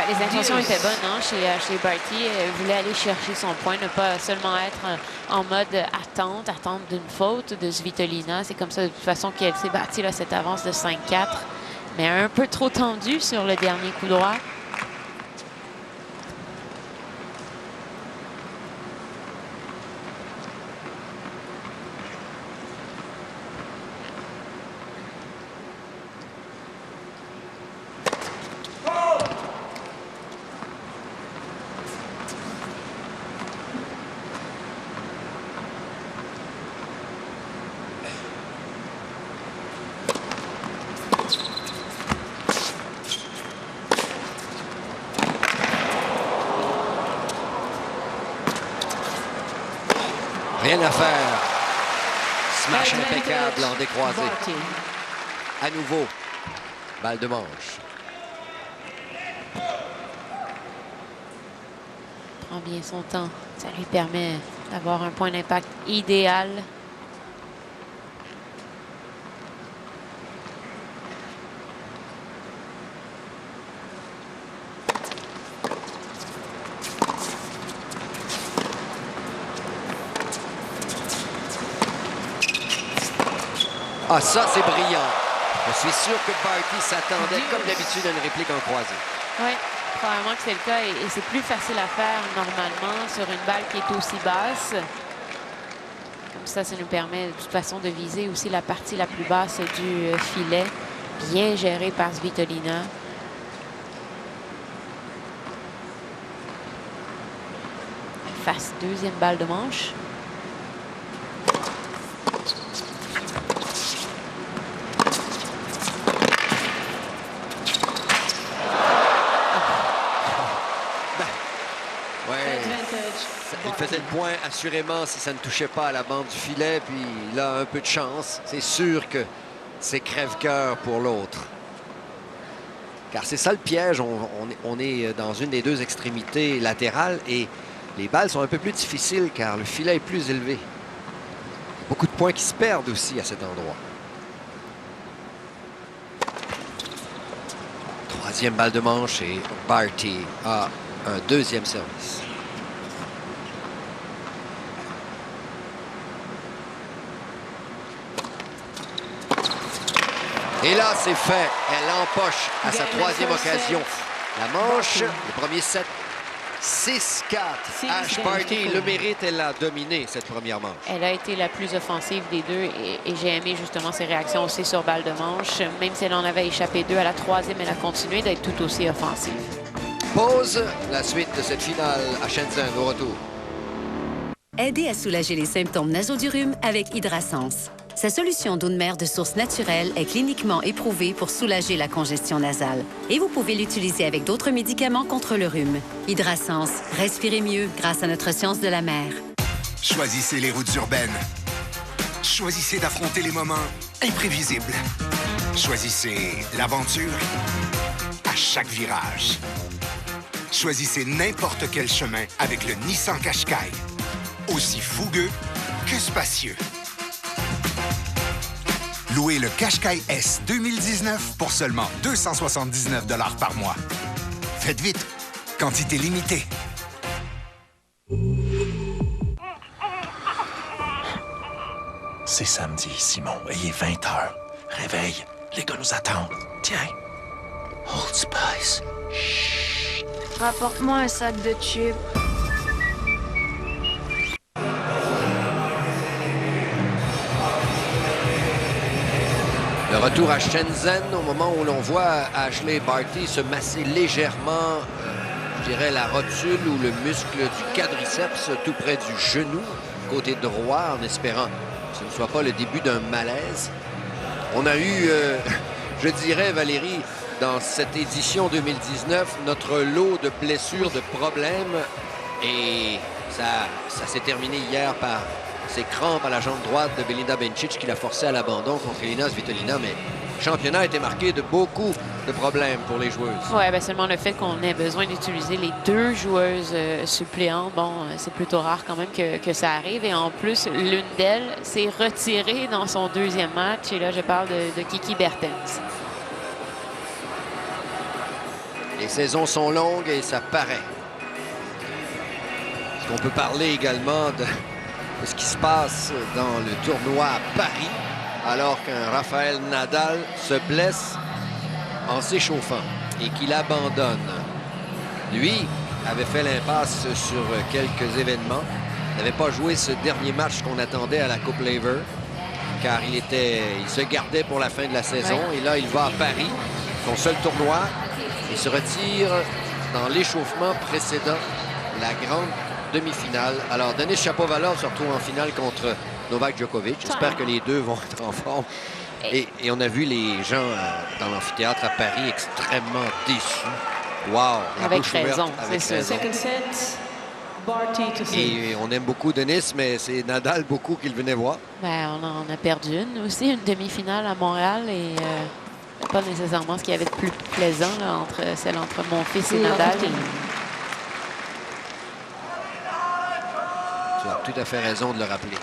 Les intentions étaient bonnes chez Ashley Barty. Elle voulait aller chercher son point, ne pas seulement être en mode attente d'une faute de Svitolina. C'est comme ça, de toute façon, qu'elle s'est bâtie là, cette avance de 5-4. Mais un peu trop tendue sur le dernier coup droit. Rien à faire. Smash impeccable en décroisé. À nouveau, balle de manche. Prend bien son temps. Ça lui permet d'avoir un point d'impact idéal. Ah, ça, c'est brillant. Je suis sûr que Barty s'attendait, comme d'habitude, à une réplique en croisée. Oui, probablement que c'est le cas. Et c'est plus facile à faire, normalement, sur une balle qui est aussi basse. Comme ça nous permet, de toute façon, de viser aussi la partie la plus basse du filet. Bien géré par Svitolina. Face deuxième balle de manche. Il faisait le point assurément si ça ne touchait pas à la bande du filet, puis là, un peu de chance. C'est sûr que c'est crève-cœur pour l'autre. Car c'est ça le piège, on est dans une des deux extrémités latérales et les balles sont un peu plus difficiles car le filet est plus élevé. Il y a beaucoup de points qui se perdent aussi à cet endroit. Troisième balle de manche et Barty a un deuxième service. Et là, c'est fait. Elle empoche à sa troisième occasion la manche. Le premier set 6-4. Ash Barty le mérite, elle a dominé cette première manche. Elle a été la plus offensive des deux et j'ai aimé justement ses réactions aussi sur balle de manche. Même si elle en avait échappé 2 à la 3e, elle a continué d'être tout aussi offensive. Pause. La suite de cette finale à Shenzhen au retour. Aidez à soulager les symptômes nasaux du rhume avec Hydrasense. Sa solution d'eau de mer de source naturelle est cliniquement éprouvée pour soulager la congestion nasale. Et vous pouvez l'utiliser avec d'autres médicaments contre le rhume. Hydrasense, respirez mieux grâce à notre science de la mer. Choisissez les routes urbaines. Choisissez d'affronter les moments imprévisibles. Choisissez l'aventure à chaque virage. Choisissez n'importe quel chemin avec le Nissan Qashqai. Aussi fougueux que spacieux. Louez le Qashqai S 2019 pour seulement 279 $ par mois. Faites vite, quantité limitée. C'est samedi, Simon, et il est 20h. Réveille, les gars nous attendent. Tiens, Old Spice. Chut. Rapporte-moi un sac de chips. Le retour à Shenzhen, au moment où l'on voit Ashley Barty se masser légèrement, je dirais, la rotule ou le muscle du quadriceps tout près du genou, côté droit, en espérant que ce ne soit pas le début d'un malaise. On a eu, je dirais, Valérie, dans cette édition 2019, notre lot de blessures, de problèmes. Et ça s'est terminé hier par ces crampes à la jambe droite de Belinda Bencic qui l'a forcé à l'abandon contre Elina Svitolina. Mais le championnat a été marqué de beaucoup de problèmes pour les joueuses. Oui, bien seulement le fait qu'on ait besoin d'utiliser les 2 joueuses suppléantes, bon, c'est plutôt rare quand même que ça arrive. Et en plus, l'une d'elles s'est retirée dans son 2e match. Et là, je parle de Kiki Bertens. Les saisons sont longues et ça paraît. Est-ce qu'on peut parler également de ce qui se passe dans le tournoi à Paris, alors qu'un Rafael Nadal se blesse en s'échauffant et qu'il abandonne. Lui avait fait l'impasse sur quelques événements. Il n'avait pas joué ce dernier match qu'on attendait à la Coupe Laver, car il se gardait pour la fin de la saison. Ouais. Et là, il va à Paris, son seul tournoi. Il se retire dans l'échauffement précédent la grande demi-finale. Alors, Denis Shapovalov se retrouve en finale contre Novak Djokovic. J'espère que les deux vont être en forme. Et on a vu les gens dans l'amphithéâtre à Paris extrêmement déçus. Wow! Avec raison, c'est ça. Et on aime beaucoup Denis, mais c'est Nadal beaucoup qu'il venait voir. Ben, on en a perdu une aussi, une demi-finale à Montréal. Et pas nécessairement ce qu'il y avait de plus plaisant là, celle entre mon fils et Nadal. Tu as tout à fait raison de le rappeler.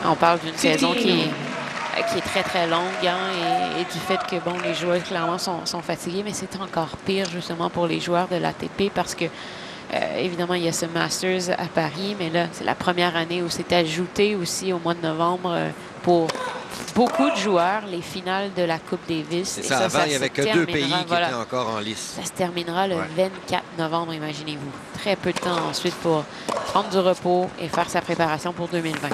On parle d'une saison qui est très, très longue hein, et du fait que bon, les joueurs, clairement, sont fatigués, mais c'est encore pire, justement, pour les joueurs de l'ATP parce que, évidemment, il y a ce Masters à Paris, mais là, c'est la première année où c'est ajouté aussi au mois de novembre pour beaucoup de joueurs, les finales de la Coupe Davis. C'est ça, avant, il n'y avait que 2 pays qui étaient encore en lice. Ça se terminera le 24 novembre, imaginez-vous. Très peu de temps ensuite pour prendre du repos et faire sa préparation pour 2020.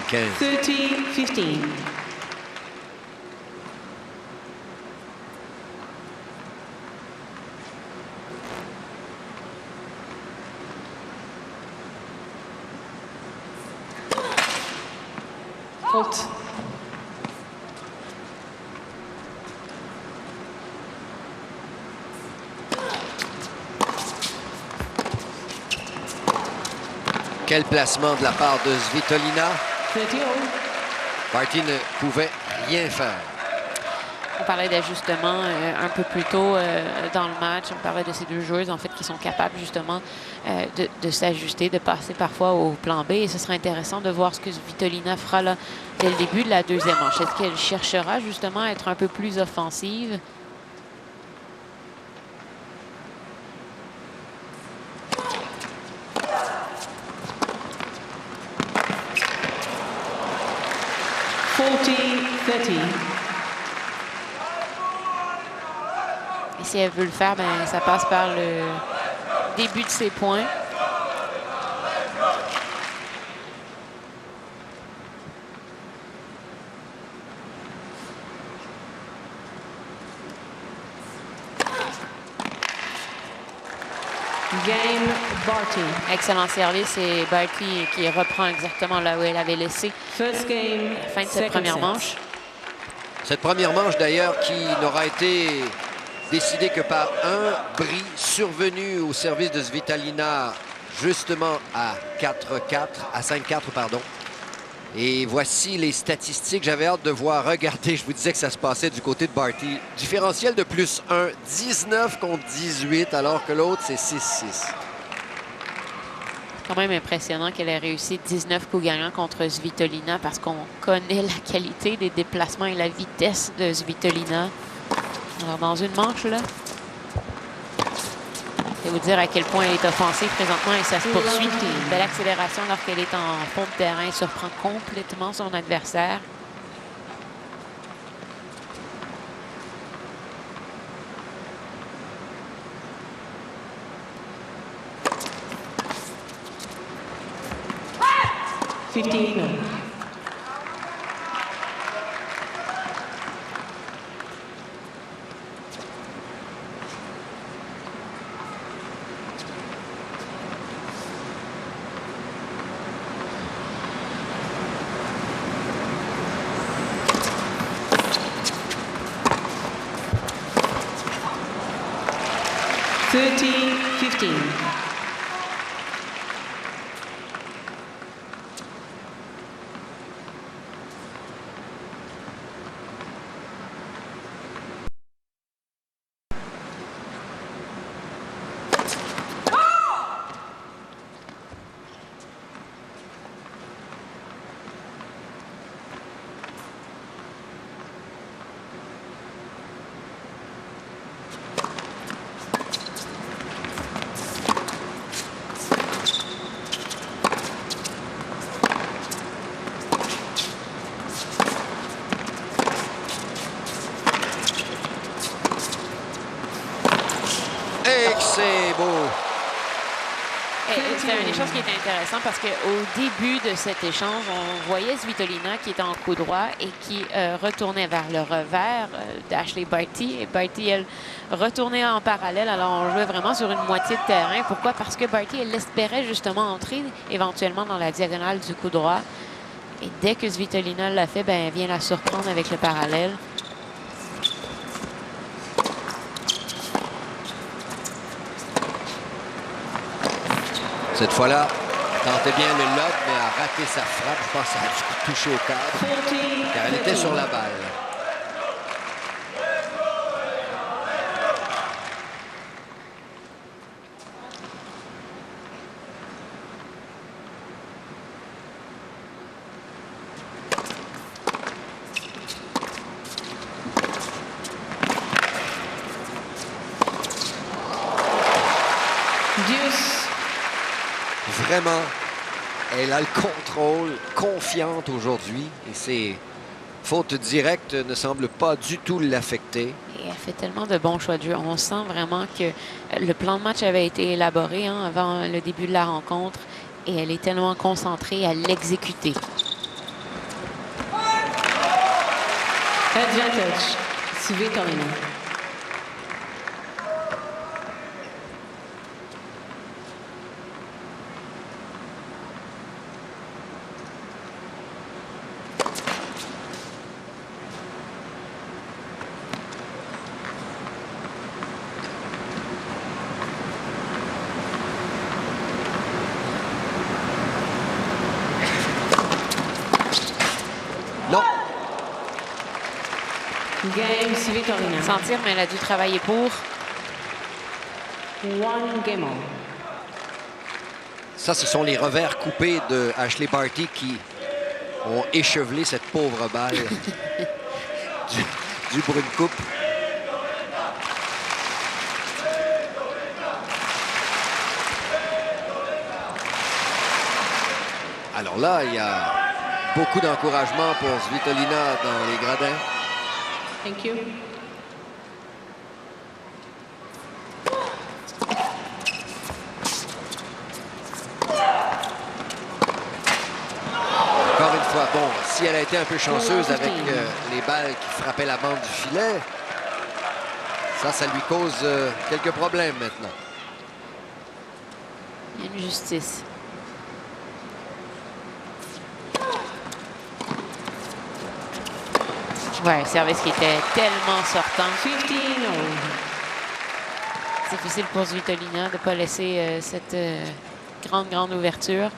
30-15. 30-15. Faute. Quel placement de la part de Svitolina. Barty ne pouvait rien faire. On parlait d'ajustement un peu plus tôt dans le match. On parlait de ces deux joueuses, en fait, qui sont capables, justement, de s'ajuster, de passer parfois au plan B. Et ce sera intéressant de voir ce que Svitolina fera là, dès le début de la deuxième manche. Est-ce qu'elle cherchera, justement, à être un peu plus offensive? Et si elle veut le faire, ben, ça passe par le début de ses points. Game Barty. Excellent service et Barty qui reprend exactement là où elle avait laissé First game, fin de cette première manche. Cette première manche, d'ailleurs, qui n'aura été décidée que par un bris survenu au service de Svitolina, justement à 4-4, à 5-4, pardon. Et voici les statistiques. J'avais hâte de voir. Regardez, je vous disais que ça se passait du côté de Barty. Différentiel de +1, 19 contre 18, alors que l'autre, c'est 6-6. Quand même impressionnant qu'elle ait réussi 19 coups gagnants contre Svitolina parce qu'on connaît la qualité des déplacements et la vitesse de Svitolina. Alors, dans une manche, là, je vais vous dire à quel point elle est offensive présentement et ça se poursuit. Une belle accélération alors qu'elle est en fond de terrain. Elle surprend complètement son adversaire. C'est beau. C'est un échange qui était intéressant parce qu'au début de cet échange, on voyait Svitolina qui était en coup droit et qui retournait vers le revers d'Ashley Barty. Et Barty, elle, retournait en parallèle. Alors, on jouait vraiment sur une moitié de terrain. Pourquoi? Parce que Barty, elle espérait justement entrer éventuellement dans la diagonale du coup droit. Et dès que Svitolina l'a fait, ben, elle vient la surprendre avec le parallèle. Cette fois-là, tentait bien le lob, mais a raté sa frappe. Je pense que ça a dû toucher au cadre, car elle était sur la balle. Vraiment, elle a le contrôle, confiante aujourd'hui. Et ses fautes directes ne semblent pas du tout l'affecter. Et elle fait tellement de bons choix de jeu. On sent vraiment que le plan de match avait été élaboré avant le début de la rencontre. Et elle est tellement concentrée à l'exécuter. Advantage, Svitolina. Non. Game 6. Svitolina. Sentir, mais elle a dû travailler pour. One game on. Ça, ce sont les revers coupés de Ashley Barty qui ont échevelé cette pauvre balle du pour une coupe. Alors là, il y a beaucoup d'encouragement pour Svitolina dans les gradins. Thank you. Encore une fois, bon, si elle a été un peu chanceuse avec les balles qui frappaient la bande du filet, ça lui cause quelques problèmes maintenant. Il y a une justice. Ouais, un service qui était tellement sortant. C'est difficile pour Svitolina de ne pas laisser cette grande ouverture.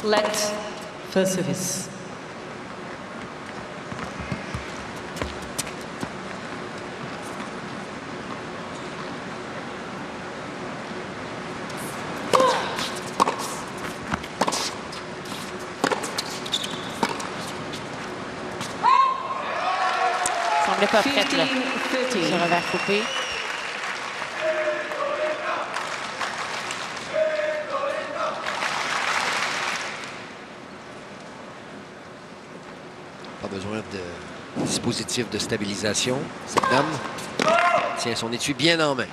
Let first service. Semblait pas prête là. Ce revers coupé. Pas besoin de dispositif de stabilisation. Cette dame tient son étui bien en main.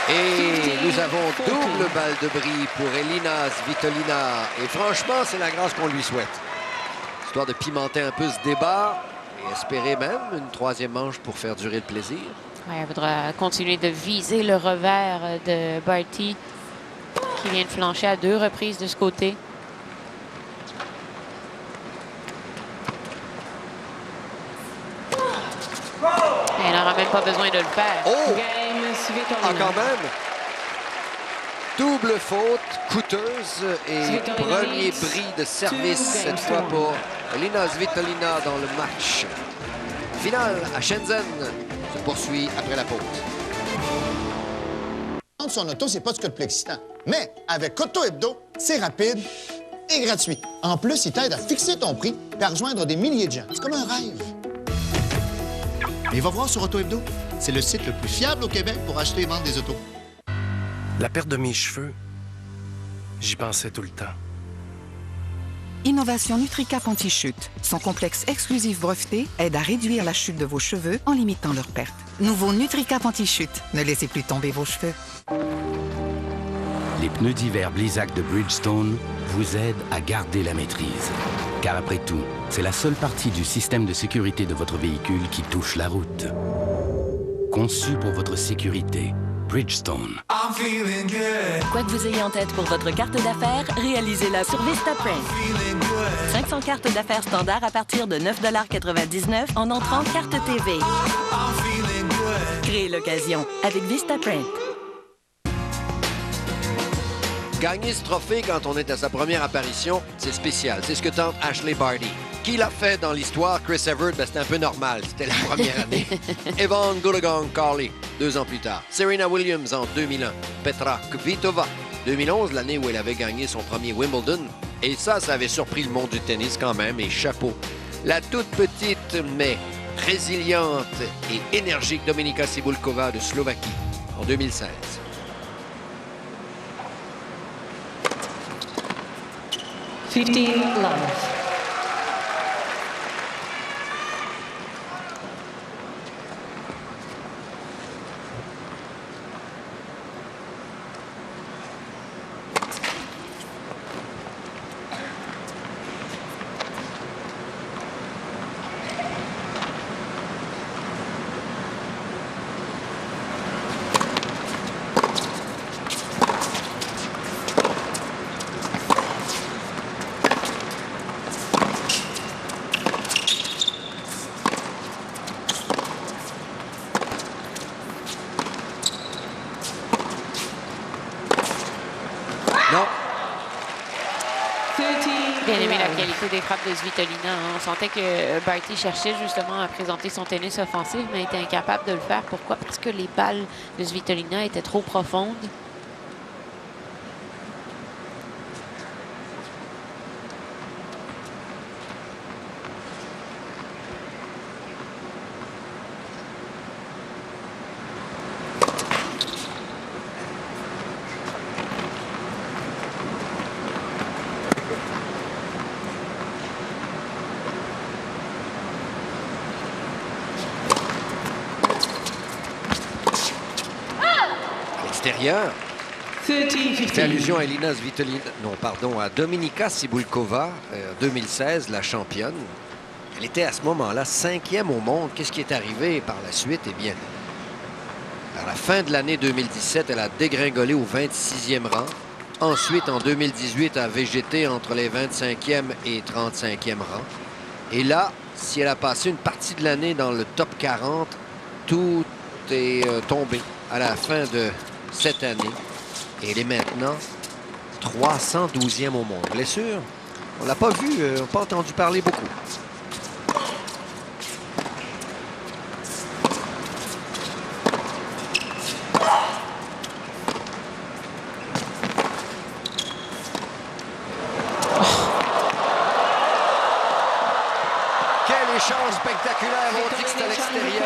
Et nous avons double balle de bris pour Elina Svitolina. Et franchement, c'est la grâce qu'on lui souhaite. Histoire de pimenter un peu ce débat et espérer même une troisième manche pour faire durer le plaisir. Ouais, elle voudra continuer de viser le revers de Barty qui vient de flancher à 2 reprises de ce côté. Elle n'aura même pas besoin de le faire. Oh! Ah, quand même! Double faute, coûteuse et premier bris de service cette fois pour Elina Svitolina dans le match. Finale à Shenzhen se poursuit après la pause. Vendre son auto, c'est pas ce qu'il y a de plus excitant. Mais avec Auto Hebdo, c'est rapide et gratuit. En plus, il t'aide à fixer ton prix et à rejoindre des milliers de gens. C'est comme un rêve. Et va voir sur Auto Hebdo. C'est le site le plus fiable au Québec pour acheter et vendre des autos. La perte de mes cheveux, j'y pensais tout le temps. Innovation NutriCap anti-chute. Son complexe exclusif breveté aide à réduire la chute de vos cheveux en limitant leur perte. Nouveau NutriCap anti-chute. Ne laissez plus tomber vos cheveux. Les pneus d'hiver Blizzak de Bridgestone vous aident à garder la maîtrise. Car après tout, c'est la seule partie du système de sécurité de votre véhicule qui touche la route. Conçu pour votre sécurité, Bridgestone. Quoi que vous ayez en tête pour votre carte d'affaires, réalisez-la sur Vistaprint. 500 cartes d'affaires standard à partir de 9,99 $ en entrant carte TV. Créez l'occasion avec Vistaprint. Gagner ce trophée quand on est à sa première apparition, c'est spécial. C'est ce que tente Ashley Barty. Qui l'a fait dans l'histoire? Chris Evert, ben c'était un peu normal. C'était la première année. Evan Goolagong-Carly, 2 ans plus tard. Serena Williams en 2001. Petra Kvitova, 2011, l'année où elle avait gagné son premier Wimbledon. Et ça avait surpris le monde du tennis quand même. Et chapeau. La toute petite, mais résiliente et énergique Dominika Cibulková de Slovaquie en 2016. Love. Bien aimé la qualité des frappes de Svitolina. Hein. On sentait que Barty cherchait justement à présenter son tennis offensif, mais était incapable de le faire. Pourquoi? Parce que les balles de Svitolina étaient trop profondes. Extérieur. Fait allusion à Elina Svitolina, non, pardon, à Dominika Cibulkova, 2016, la championne. Elle était à ce moment-là 5e au monde. Qu'est-ce qui est arrivé par la suite? Eh bien, à la fin de l'année 2017, elle a dégringolé au 26e rang. Ensuite, en 2018, elle a végété entre les 25e et 35e rangs. Et là, si elle a passé une partie de l'année dans le top 40, tout est tombé à la fin de cette année. Et elle est maintenant 312e au monde. Blessure, on l'a pas vu, on n'a pas entendu parler beaucoup. Échange spectaculaire, on dit que c'est à l'extérieur.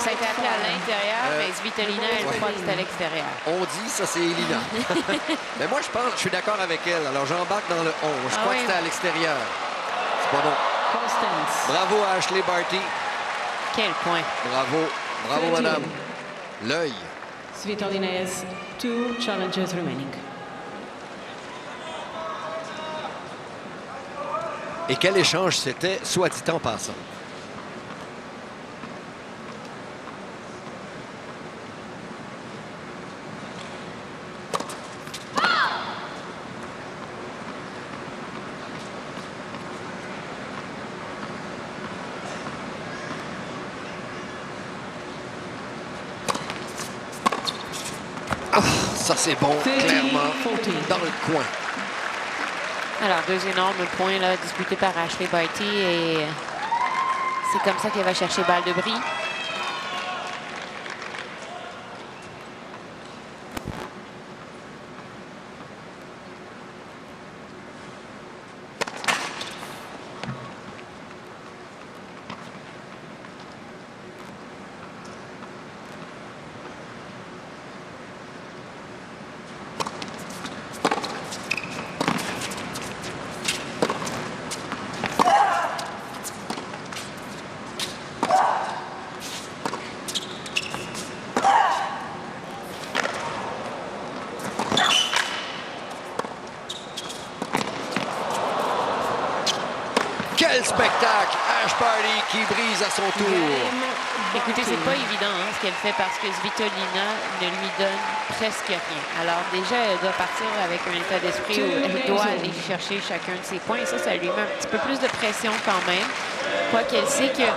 Ça a été appelé à l'intérieur, mais Svitolina, elle croit que c'est à l'extérieur. On dit, ça c'est Elina. Mais moi, je pense, je suis d'accord avec elle. Alors, j'embarque dans le 11. Je crois que c'était à l'extérieur. C'est pas bon. Bravo à Ashley Barty. Quel point. Bravo. Bravo, madame. L'œil. Svitolina has 2 challenges remaining. Et quel échange c'était, soit dit en passant. Ah, ça c'est bon, clairement, dans le coin. Alors, 2 énormes points là, disputés par Ashley Barty et c'est comme ça qu'elle va chercher balle de bris. Quel spectacle! Ash Barty qui brise à son tour. Écoutez, c'est pas évident hein, ce qu'elle fait parce que Svitolina ne lui donne presque rien. Alors déjà, elle doit partir avec un état d'esprit où elle doit aller chercher chacun de ses points. Et ça lui met un petit peu plus de pression quand même. Quoiqu'elle sait que,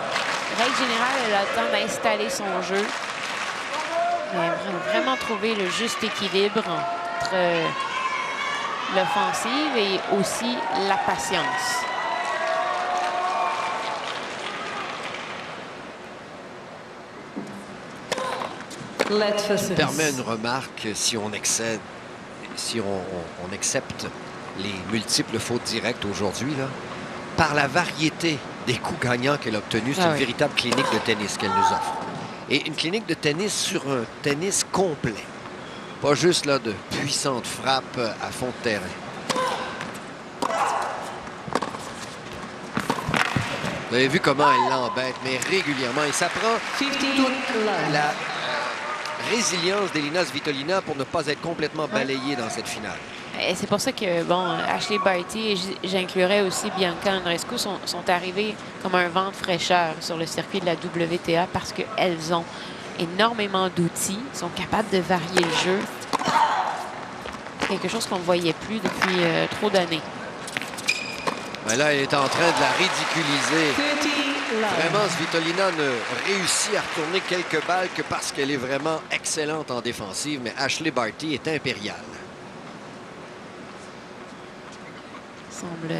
règle générale, elle a le temps d'installer son jeu. Mais vraiment trouver le juste équilibre entre l'offensive et aussi la patience. Permet une remarque si on excède, si on accepte les multiples fautes directes aujourd'hui, là, par la variété des coups gagnants qu'elle a obtenus, c'est une véritable clinique de tennis qu'elle nous offre. Et une clinique de tennis sur un tennis complet. Pas juste là de puissantes frappes à fond de terrain. Vous avez vu comment elle l'embête, mais régulièrement. Et ça prend toute la résilience d'Elina Svitolina pour ne pas être complètement balayée dans cette finale. Et c'est pour ça que, bon, Ashley Barty et j'inclurais aussi Bianca Andreescu sont arrivés comme un vent de fraîcheur sur le circuit de la WTA parce qu'elles ont énormément d'outils, sont capables de varier le jeu. Quelque chose qu'on ne voyait plus depuis trop d'années. Ben là, elle est en train de la ridiculiser. Vraiment, Svitolina ne réussit à retourner quelques balles que parce qu'elle est vraiment excellente en défensive, mais Ashley Barty est impériale. semble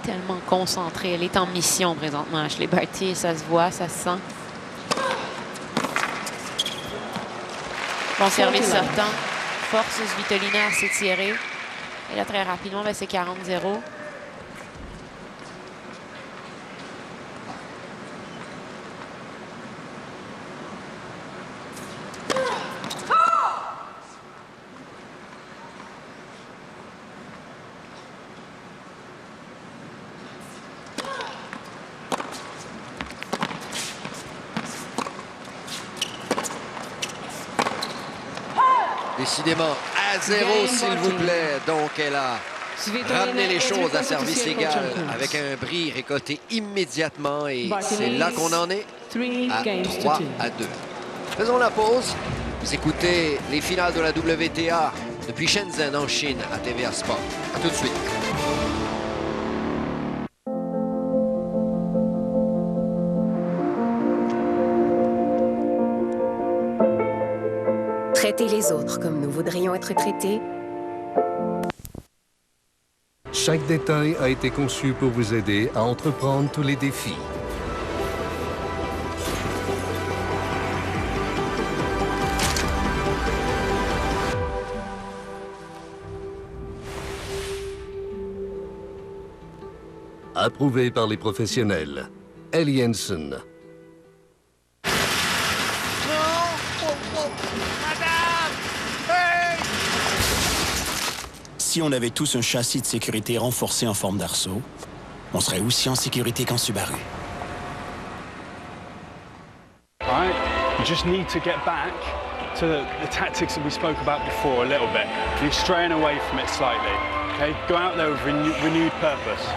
tellement concentrée. Elle est en mission présentement, Ashley Barty. Ça se voit, ça se sent. Bon service sortant. Force Svitolina à s'étirer. Et là, très rapidement, c'est 40-0. Décidément, à 0, s'il vous plaît. Donc, elle a ramené les choses à service égal avec un bris récolté immédiatement. Et c'est là qu'on en est, à 3-2. Faisons la pause. Vous écoutez les finales de la WTA depuis Shenzhen en Chine à TVA Sport. À tout de suite. Traiter les autres comme nous voudrions être traités. Chaque détail a été conçu pour vous aider à entreprendre tous les défis. Approuvé par les professionnels. Ellie Jensen. Si on avait tous un châssis de sécurité renforcé en forme d'arceau, on serait aussi en sécurité qu'en Subaru. All right, you just need to get back to the tactics that we spoke about before a little bit. You're straying away from it slightly. Okay, go out there with renewed purpose.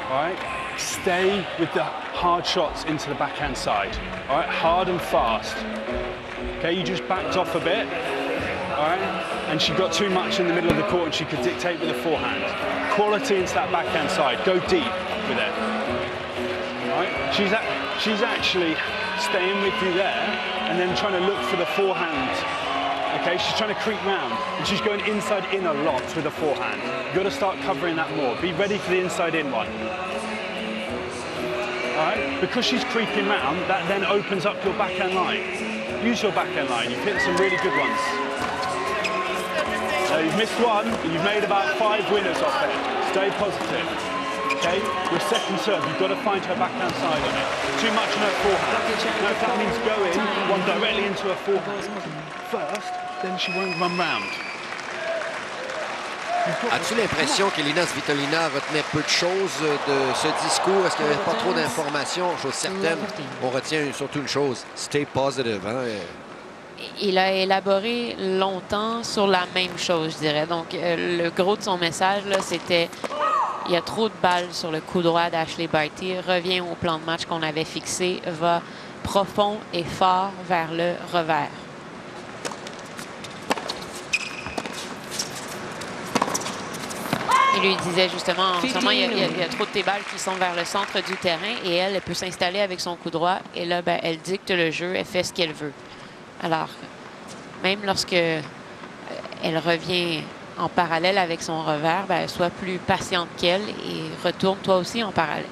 All right, stay with the hard shots into the backhand side. All right, hard and fast. Okay, you just backed off a bit. All right, and she got too much in the middle of the court and she could dictate with the forehand. Quality into that backhand side. Go deep with it. All right, she's actually staying with you there and then trying to look for the forehand. Okay, she's trying to creep round and she's going inside in a lot with the forehand. You've got to start covering that more. Be ready for the inside in one. All right, because she's creeping round, that then opens up your backhand line. Use your backhand line. You've hit some really good ones. So you've missed one, and you've made about 5 winners off it. Stay positive. Okay? With second serve, you've got to find her backhand side on it. Too much on her forehand. Now, if that means going one directly into her forehand first, then she won't run round. As-tu l'impression qu'Elina Svitolina retenait peu de choses de ce discours? Est-ce qu'il n'y avait pas trop d'informations? Chose certaine, on retient surtout une chose, stay positive. Hein? Il a élaboré longtemps sur la même chose, je dirais. Donc, le gros de son message, c'était il y a trop de balles sur le coup droit d'Ashley Barty. Revient au plan de match qu'on avait fixé. Va profond et fort vers le revers. Il lui disait justement, en ce moment, il y a trop de tes balles qui sont vers le centre du terrain et elle peut s'installer avec son coup droit. Et là, elle dicte le jeu, elle fait ce qu'elle veut. Alors, même lorsque elle revient en parallèle avec son revers, sois plus patiente qu'elle et retourne toi aussi en parallèle.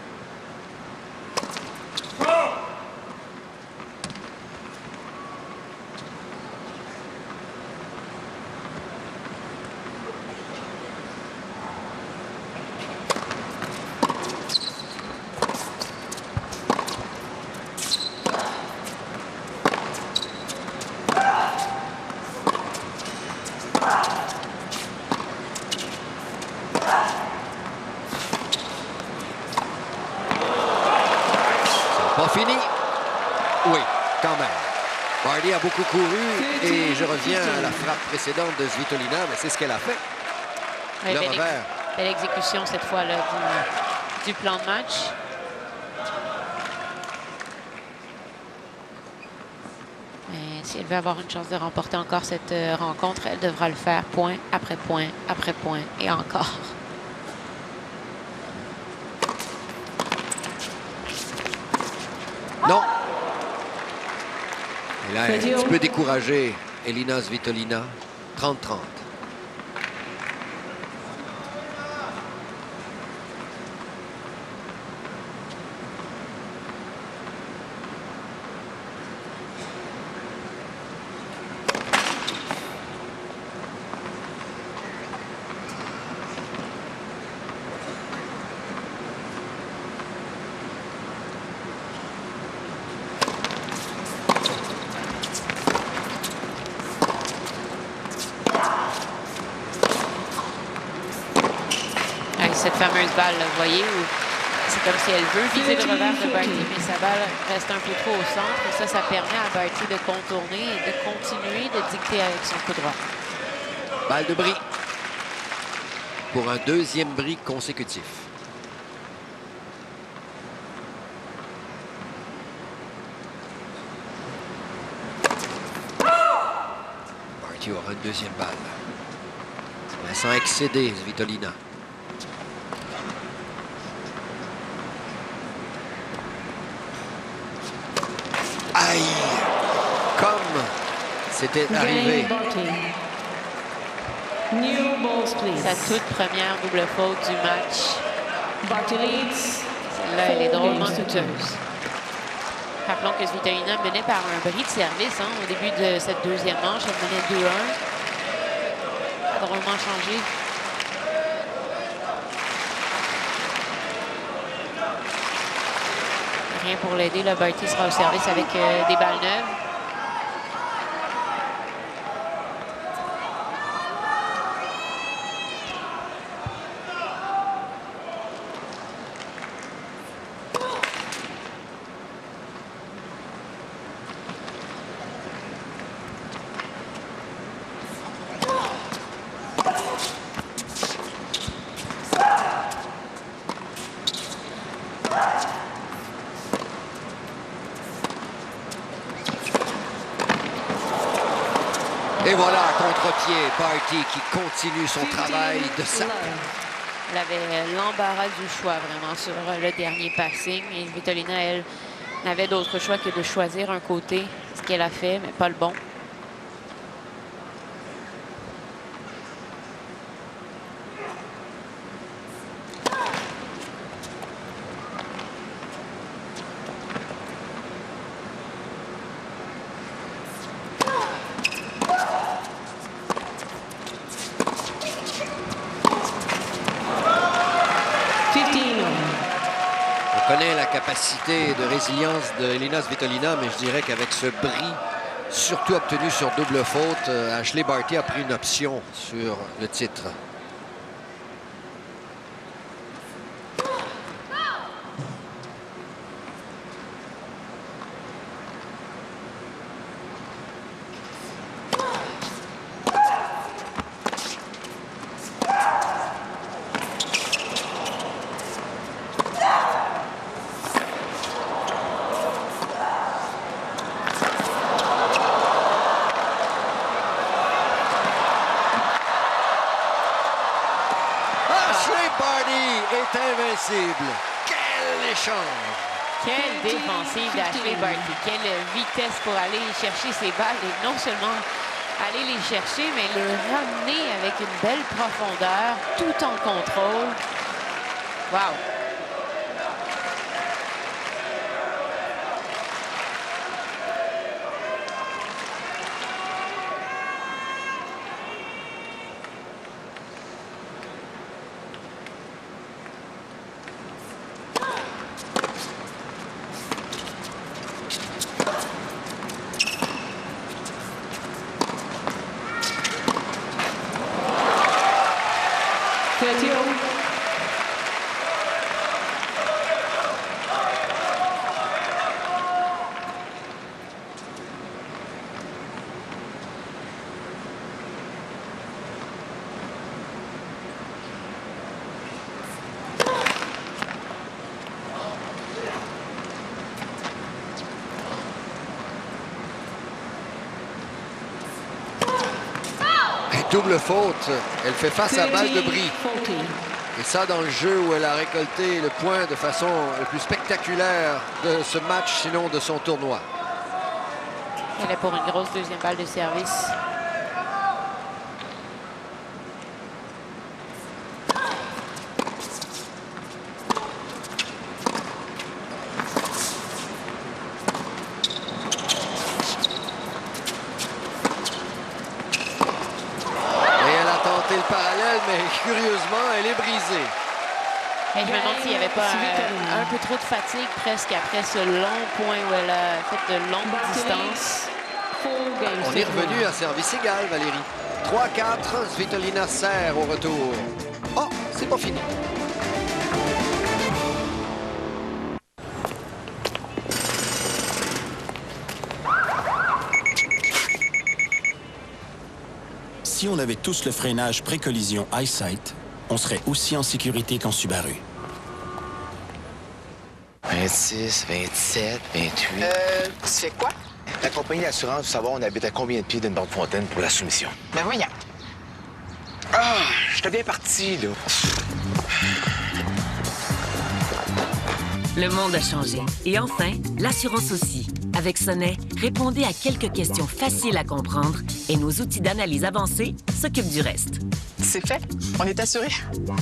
Pas fini? Oui, quand même. Barty a beaucoup couru et je reviens à la frappe précédente de Svitolina, mais c'est ce qu'elle a fait. Oui, le revers. Belle exécution cette fois-là du plan de match. Mais si elle veut avoir une chance de remporter encore cette rencontre, elle devra le faire point après point après point et encore. Non. Et là, un petit peu découragé, Elina Svitolina, 30-30. fameuse balle, là, vous voyez, où c'est comme si elle veut viser le revers de Barty, mais sa balle reste un peu trop au centre. Et ça permet à Barty de contourner et de continuer de dicter avec son coup droit. Balle de bris pour un deuxième bris consécutif. Barty aura une deuxième balle. Sans excéder Svitolina. Aïe! Comme c'était arrivé. Sa toute première double faute du match. Celle-là, elle est drôlement coûteuse. Rappelons que Svitolina menait par un bris de service au début de cette deuxième manche. Elle menait 2-1. Drôlement changé. Rien pour l'aider. Barty sera au service avec des balles neuves. Et voilà, contre-pied, Barty qui continue son travail de sac. Elle avait l'embarras du choix vraiment sur le dernier passing. Et Svitolina, elle, n'avait d'autre choix que de choisir un côté, ce qu'elle a fait, mais pas le bon. On connaît la capacité de résilience de Elina Svitolina, mais je dirais qu'avec ce bris, surtout obtenu sur double faute, Ashley Barty a pris une option sur le titre. Invincible. Quel échange! Quelle défensive d'Ashley Barty. Quelle vitesse pour aller chercher ses balles et non seulement aller les chercher, mais les ramener avec une belle profondeur, tout en contrôle. Wow! Double faute, elle fait face à balle de bris. Et ça dans le jeu où elle a récolté le point de façon le plus spectaculaire de ce match, sinon de son tournoi. Elle est pour une grosse deuxième balle de service. Le parallèle, mais curieusement, elle est brisée. Et je me demande s'il n'y avait pas un peu trop de fatigue presque après ce long point où elle a fait de longues distances. On est revenu à service égal, Valérie. 3-4, Svitolina sert au retour. Oh, c'est pas fini. Si on avait tous le freinage pré-collision EyeSight, on serait aussi en sécurité qu'en Subaru. 26, 27, 28... tu fais quoi? La compagnie d'assurance veut savoir on habite à combien de pieds d'une borne fontaine pour la soumission. Ben voyons. Ah, je t'ai bien parti, là. Le monde a changé. Et enfin, l'assurance aussi. Avec Sonnet, répondez à quelques questions faciles à comprendre et nos outils d'analyse avancés s'occupent du reste. C'est fait. On est assuré.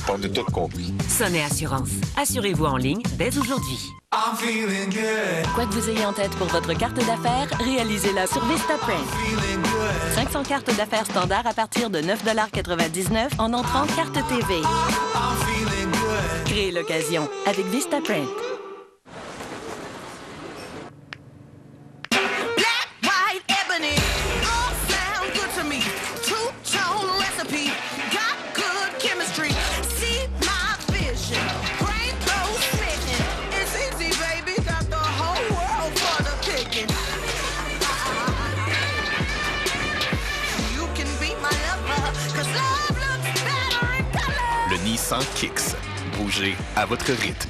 On a tout compris. Sonnet Assurance. Assurez-vous en ligne dès aujourd'hui. Quoi que vous ayez en tête pour votre carte d'affaires, réalisez-la sur Vistaprint. 500 cartes d'affaires standard à partir de 9,99 $ en entrant carte TV. Créez l'occasion avec Vistaprint. Le Nissan Kicks. Bougez à votre rythme.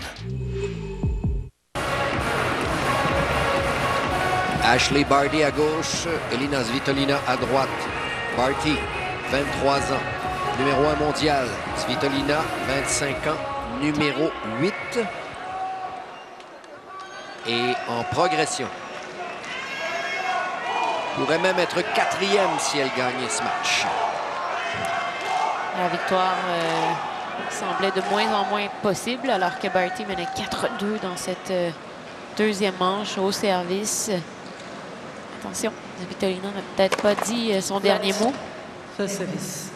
Ashley Barty à gauche, Elina Svitolina à droite. Barty, 23 ans, numéro 1 mondial. Svitolina, 25 ans, numéro 8. Et en progression. Pourrait même être 4e si elle gagnait ce match. La victoire semblait de moins en moins possible alors que Barty menait 4-2 dans cette deuxième manche au service. Attention, Svitolina n'a peut-être pas dit son dernier mot. First service.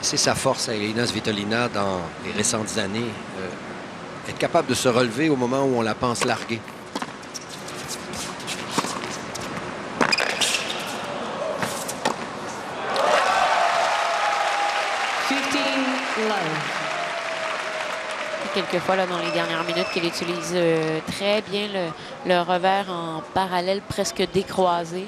C'est sa force à Elina Svitolina dans les récentes années. Être capable de se relever au moment où on la pense larguée. Quelquefois, là, dans les dernières minutes, qu'elle utilise très bien le revers en parallèle, presque décroisé.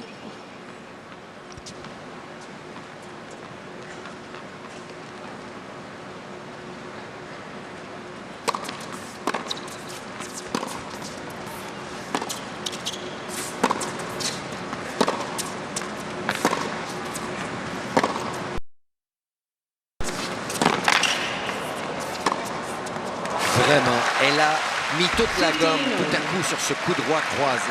Vraiment, elle a mis toute la gomme tout à coup sur ce coup droit croisé.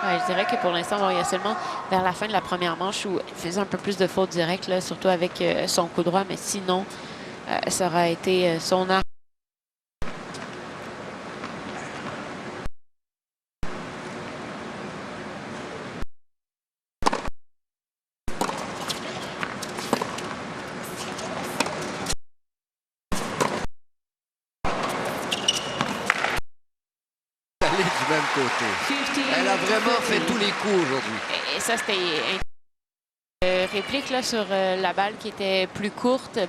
Ouais, je dirais que pour l'instant, bon, il y a seulement vers la fin de la première manche où elle faisait un peu plus de fautes directes, là, surtout avec son coup droit, mais sinon, ça aurait été son arme. Du même côté. Elle a vraiment fait tous les coups aujourd'hui. Et ça, c'était une réplique là, sur la balle qui était plus courte.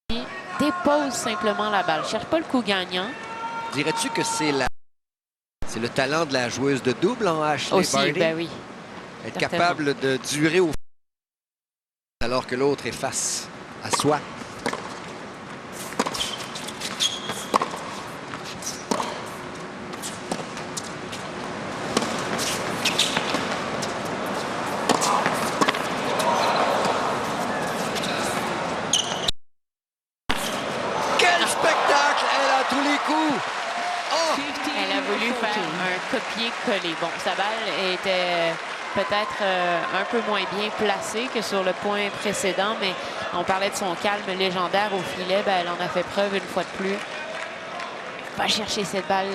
Il dépose simplement la balle. Cherche pas le coup gagnant. Dirais-tu que c'est le talent de la joueuse de double en Ashley aussi, Barty? Ben oui. Être Certainement. capable de durer au alors que l'autre est face à soi. Elle a voulu faire un copier-coller. Bon, sa balle était peut-être un peu moins bien placée que sur le point précédent, mais on parlait de son calme légendaire au filet. Ben, elle en a fait preuve une fois de plus. Va chercher cette balle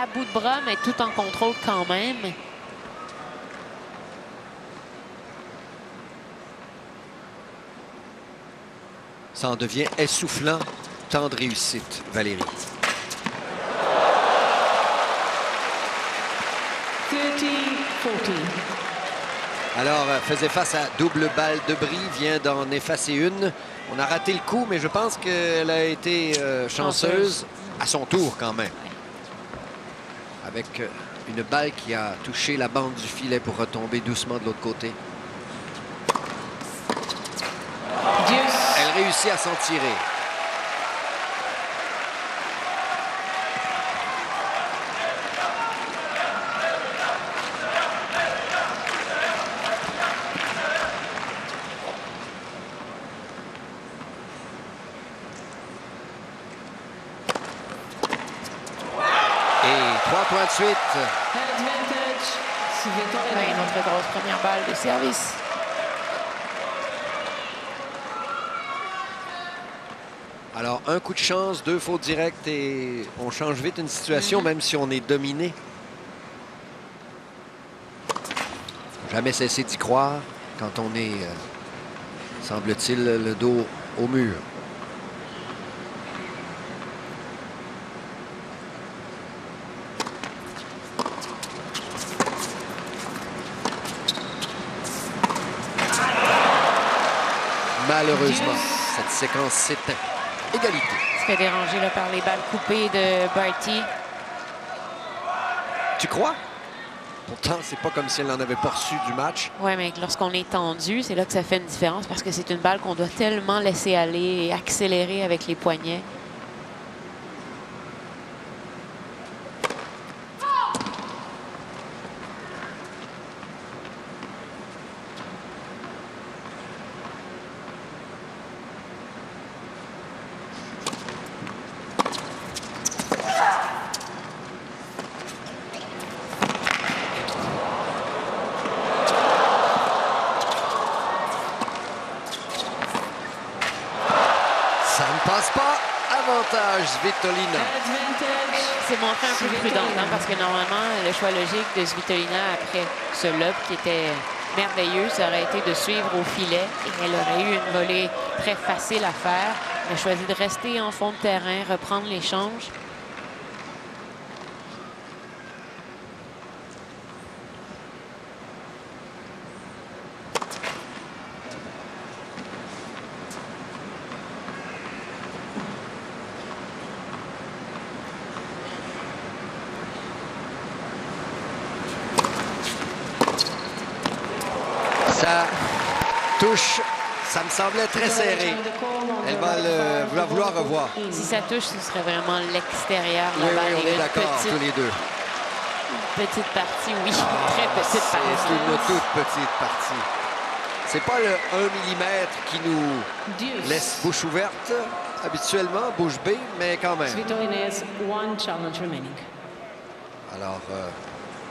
à bout de bras, mais tout en contrôle quand même. Ça en devient essoufflant. Tant de réussite, Valérie. 30-40. Alors, faisait face à double balle de bris, vient d'en effacer une. On a raté le coup, mais je pense qu'elle a été chanceuse à son tour quand même. avec une balle qui a touché la bande du filet pour retomber doucement de l'autre côté. Elle réussit à s'en tirer. Et 3 points de suite. Ouais, une autre grosse première balle de service. Alors, un coup de chance, 2 fautes directes et on change vite une situation, même si on est dominé. Jamais cesser d'y croire quand on est, semble-t-il, le dos au mur. Malheureusement, cette séquence s'éteint. Égalité. Il se fait déranger là, par les balles coupées de Barty. Tu crois? Pourtant, c'est pas comme si elle n'en avait pas reçu du match. Oui, mais lorsqu'on est tendu, c'est là que ça fait une différence parce que c'est une balle qu'on doit tellement laisser aller et accélérer avec les poignets. Ça ne passe pas. Avantage, Svitolina. C'est montré un peu prudente, hein, parce que normalement, le choix logique de Svitolina après ce lob qui était merveilleux, ça aurait été de suivre au filet et elle aurait eu une volée très facile à faire. Elle a choisi de rester en fond de terrain, reprendre l'échange. Ça touche. Ça me semblait très serré. Elle va vouloir revoir. Si ça touche, ce serait vraiment l'extérieur. Oui, oui, on est d'accord, tous les deux. Une petite partie, oui. Très petite partie. C'est une toute petite partie. C'est pas le 1 mm qui nous laisse bouche ouverte, habituellement, bouche bée, mais quand même. Alors,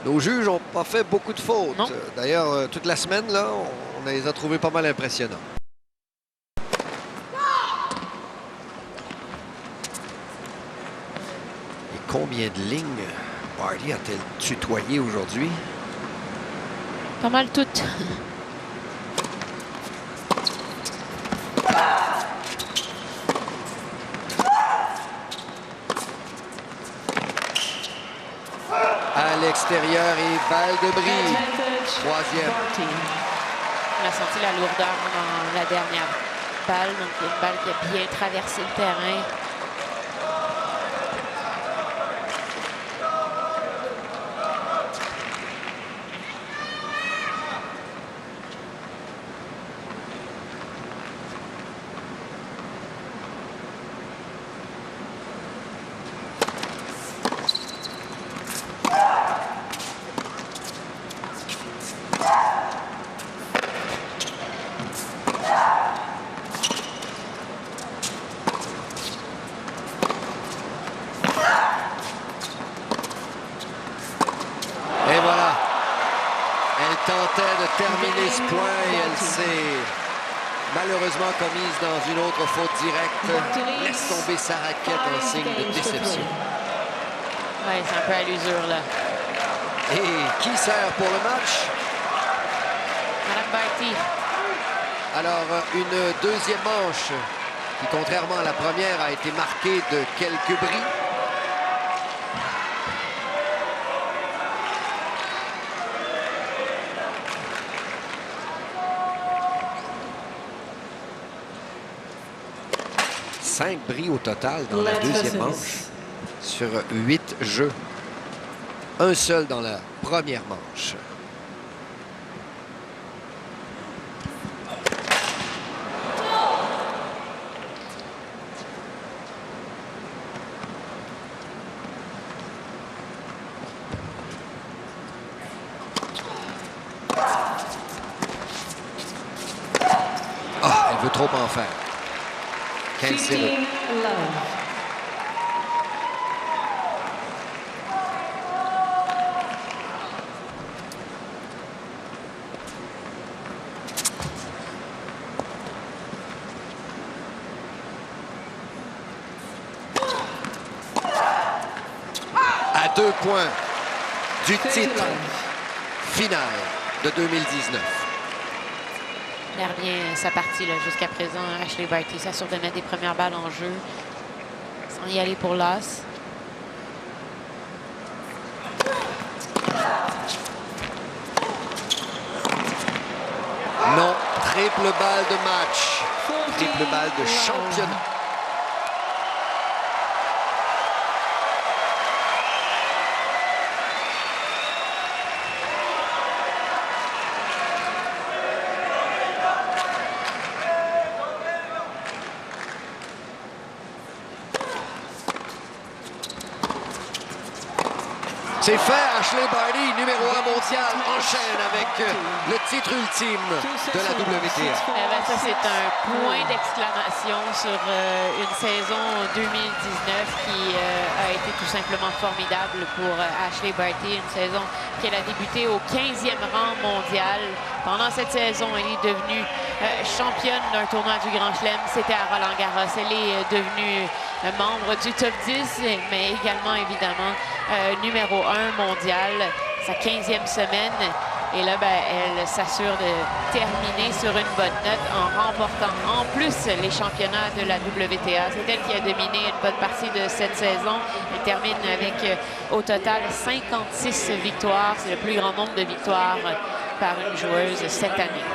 nos juges n'ont pas fait beaucoup de fautes. D'ailleurs, toute la semaine, là, on les a trouvés pas mal impressionnants. Et combien de lignes Barty a-t-elle tutoyé aujourd'hui? Pas mal toutes. À l'extérieur et balle de bris. Troisième. On a senti la lourdeur dans la dernière balle. Donc, une balle qui a bien traversé le terrain. Et voilà. Elle tentait de terminer ce point et elle s'est malheureusement commise dans une autre faute directe. Laisse tomber sa raquette en signe de déception. Oui, c'est un peu à l'usure, là. Et qui sert pour le match? Madame Barty. Alors, une deuxième manche qui, contrairement à la première, a été marquée de quelques bris. Cinq bris au total dans la deuxième manche sur 8 jeux. Un seul dans la première manche. Ah, elle veut trop en faire. 15-0. À 2 points du titre final de 2019. Il revient sa partie jusqu'à présent. Ashley Barty s'assure de mettre des premières balles en jeu sans y aller pour l'as. Non, triple balle de match. Triple balle de championnat. C'est fait, Ashley Barty, numéro 1 mondial, enchaîne avec le titre ultime de la WTA. Ça, c'est un point d'exclamation sur une saison 2019 qui a été tout simplement formidable pour Ashley Barty. Une saison qu'elle a débuté au 15e rang mondial. Pendant cette saison, elle est devenue championne d'un tournoi du Grand Chelem. C'était à Roland-Garros. Elle est devenue membre du top 10, mais également, évidemment, numéro 1 mondial, sa 15e semaine. Et là, elle s'assure de terminer sur une bonne note en remportant en plus les championnats de la WTA. C'est elle qui a dominé une bonne partie de cette saison. Elle termine avec, au total, 56 victoires. C'est le plus grand nombre de victoires par une joueuse cette année.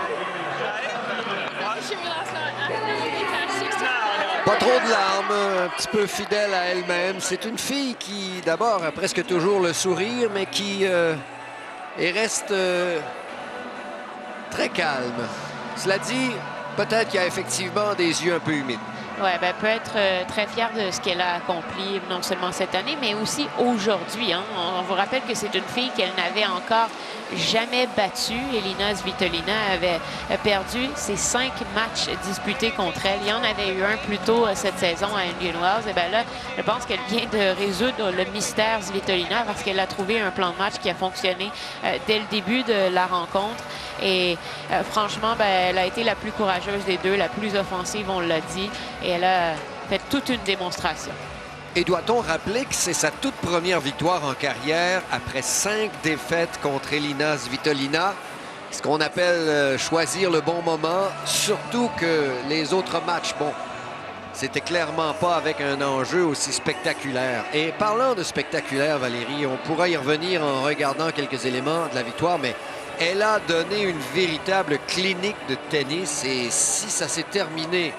Pas trop de larmes, un petit peu fidèle à elle-même. C'est une fille qui, d'abord, a presque toujours le sourire, mais qui reste très calme. Cela dit, peut-être qu'il y a effectivement des yeux un peu humides. Oui, elle peut être très fière de ce qu'elle a accompli, non seulement cette année, mais aussi aujourd'hui. On vous rappelle que c'est une fille qu'elle n'avait encore jamais battue. Elina Svitolina avait perdu ses 5 matchs disputés contre elle. Il y en avait eu un plus tôt cette saison à Indian Wells. Et là, je pense qu'elle vient de résoudre le mystère Svitolina parce qu'elle a trouvé un plan de match qui a fonctionné dès le début de la rencontre. Et franchement, elle a été la plus courageuse des deux, la plus offensive, on l'a dit. Et elle a fait toute une démonstration. Et doit-on rappeler que c'est sa toute première victoire en carrière après 5 défaites contre Elina Svitolina? Ce qu'on appelle choisir le bon moment, surtout que les autres matchs, bon, c'était clairement pas avec un enjeu aussi spectaculaire. Et parlant de spectaculaire, Valérie, on pourra y revenir en regardant quelques éléments de la victoire, mais elle a donné une véritable clinique de tennis. Et si ça s'est terminé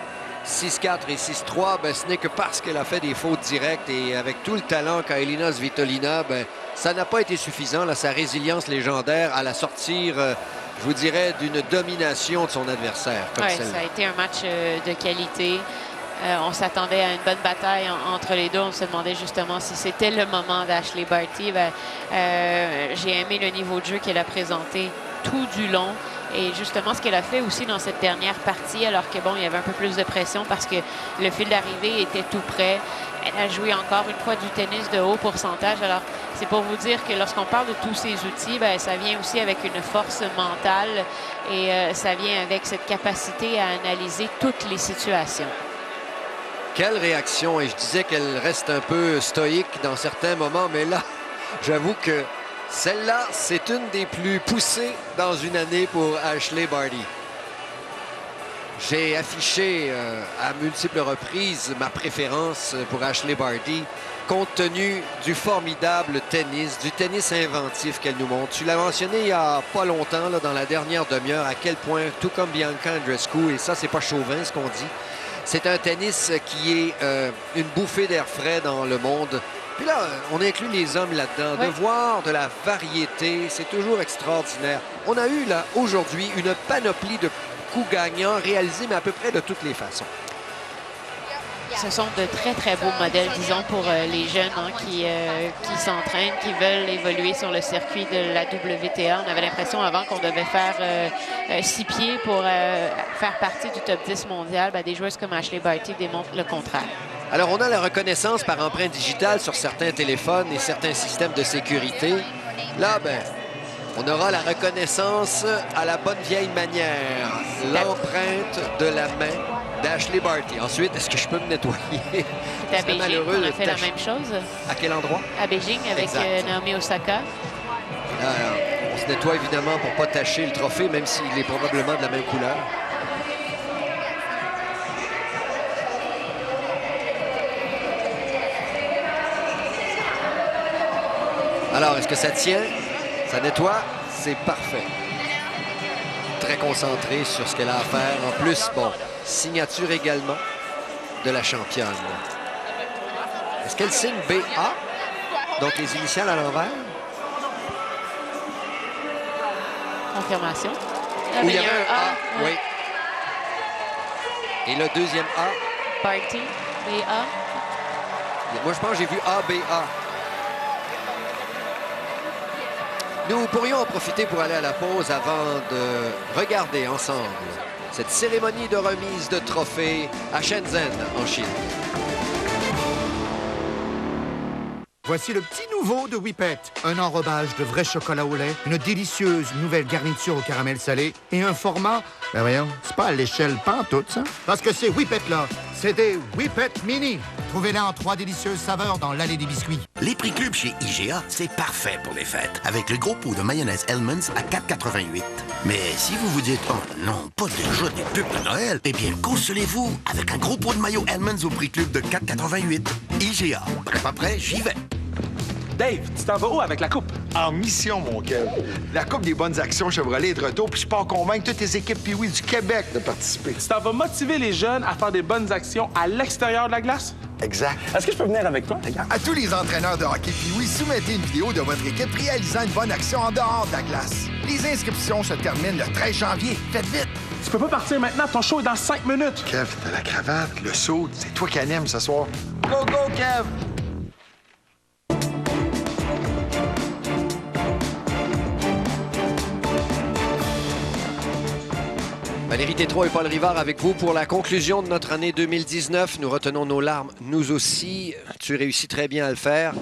6-4 et 6-3, ce n'est que parce qu'elle a fait des fautes directes. Et avec tout le talent qu'a Elina Svitolina, ça n'a pas été suffisant. Là, sa résilience légendaire à la sortir, je vous dirais, d'une domination de son adversaire. Oui, ça a été un match de qualité. On s'attendait à une bonne bataille entre les deux. On se demandait justement si c'était le moment d'Ashley Barty. J'ai aimé le niveau de jeu qu'elle a présenté tout du long. Et justement, ce qu'elle a fait aussi dans cette dernière partie, alors que bon, il y avait un peu plus de pression parce que le fil d'arrivée était tout près. Elle a joué encore une fois du tennis de haut pourcentage. Alors, c'est pour vous dire que lorsqu'on parle de tous ces outils, ça vient aussi avec une force mentale et ça vient avec cette capacité à analyser toutes les situations. Quelle réaction! Et je disais qu'elle reste un peu stoïque dans certains moments, mais là, j'avoue que celle-là, c'est une des plus poussées dans une année pour Ashley Barty. J'ai affiché à multiples reprises ma préférence pour Ashley Barty, compte tenu du formidable tennis, du tennis inventif qu'elle nous montre. Tu l'as mentionné il n'y a pas longtemps, là, dans la dernière demi-heure, à quel point, tout comme Bianca Andreescu, et ça, c'est pas chauvin ce qu'on dit, c'est un tennis qui est une bouffée d'air frais dans le monde Puis là, on inclut les hommes là-dedans. Oui. De voir de la variété, c'est toujours extraordinaire. On a eu, là, aujourd'hui, une panoplie de coups gagnants réalisés, mais à peu près de toutes les façons. Ce sont de très, très beaux modèles, disons, pour les jeunes qui s'entraînent, qui veulent évoluer sur le circuit de la WTA. On avait l'impression avant qu'on devait faire 6 pieds pour faire partie du top 10 mondial. Ben, des joueuses comme Ashley Barty démontrent le contraire. Alors, on a la reconnaissance par empreinte digitale sur certains téléphones et certains systèmes de sécurité. Là, ben, on aura la reconnaissance à la bonne vieille manière. L'empreinte de la main d'Ashley Barty. Ensuite, est-ce que je peux me nettoyer? C'est à Beijing qu'on a fait la même chose. À quel endroit? À Beijing avec Naomi Osaka. On se nettoie évidemment pour ne pas tacher le trophée, même s'il est probablement de la même couleur. Alors, est-ce que ça tient? Ça nettoie? C'est parfait. Très concentré sur ce qu'elle a à faire. En plus, bon, signature également de la championne. Est-ce qu'elle signe BA? Donc, les initiales à l'envers? Confirmation. Où il y avait un A, oui. Et le deuxième A? Barty, BA. Moi, je pense que j'ai vu ABA. Nous pourrions en profiter pour aller à la pause avant de regarder ensemble cette cérémonie de remise de trophées à Shenzhen, en Chine. Voici le petit nouveau de Whippet. Un enrobage de vrai chocolat au lait, une délicieuse nouvelle garniture au caramel salé et un format... Ben voyons, c'est pas à l'échelle pantoute, ça? Parce que c'est Whippet, là. C'est des Whippet Mini. Trouvez-les en 3 délicieuses saveurs dans l'allée des biscuits. Les prix club chez IGA, c'est parfait pour les fêtes. Avec le gros pot de mayonnaise Hellmann's à 4,88. Mais si vous vous dites, oh non, pas déjà des pubs de Noël, eh bien, consolez-vous avec un gros pot de mayo Hellmann's au prix club de 4,88. IGA. Prêt pas prêt, j'y vais. Dave, tu t'en vas où avec la coupe? En mission, mon Kev. La Coupe des bonnes actions Chevrolet est de retour, puis je pars convaincre toutes les équipes Pee-Wee du Québec de participer. Tu t'en vas motiver les jeunes à faire des bonnes actions à l'extérieur de la glace? Exact. Est-ce que je peux venir avec toi? À tous les entraîneurs de hockey Pee-Wee, soumettez une vidéo de votre équipe réalisant une bonne action en dehors de la glace. Les inscriptions se terminent le 13 janvier. Faites vite! Tu peux pas partir maintenant, ton show est dans 5 minutes. Kev, t'as la cravate, le saut, c'est toi qui anime ce soir. Go, go, Kev! Valérie Tétrault et Paul Rivard avec vous pour la conclusion de notre année 2019. Nous retenons nos larmes, nous aussi. Tu réussis très bien à le faire.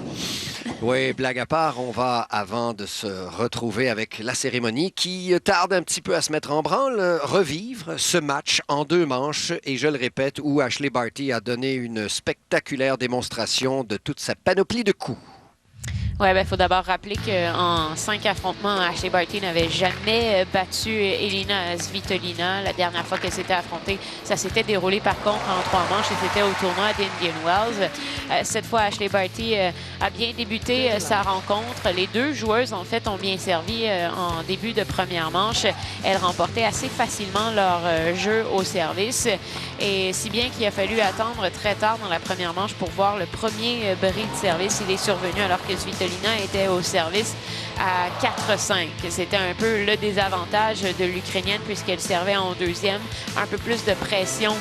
Oui, blague à part, on va, avant de se retrouver avec la cérémonie qui tarde un petit peu à se mettre en branle, revivre ce match en 2 manches. Et je le répète, où Ashley Barty a donné une spectaculaire démonstration de toute sa panoplie de coups. Oui, il faut d'abord rappeler qu'en 5 affrontements, Ashley Barty n'avait jamais battu Elina Svitolina. La dernière fois qu'elle s'était affrontée, ça s'était déroulé par contre en 3 manches et c'était au tournoi d'Indian Wells. Cette fois, Ashley Barty a bien débuté sa rencontre. Les 2 joueuses, en fait, ont bien servi en début de première manche. Elles remportaient assez facilement leur jeu au service. Et si bien qu'il a fallu attendre très tard dans la première manche pour voir le premier bris de service. Il est survenu alors que Svitolina était au service à 4-5. C'était un peu le désavantage de l'Ukrainienne puisqu'elle servait en deuxième. Un peu plus de pression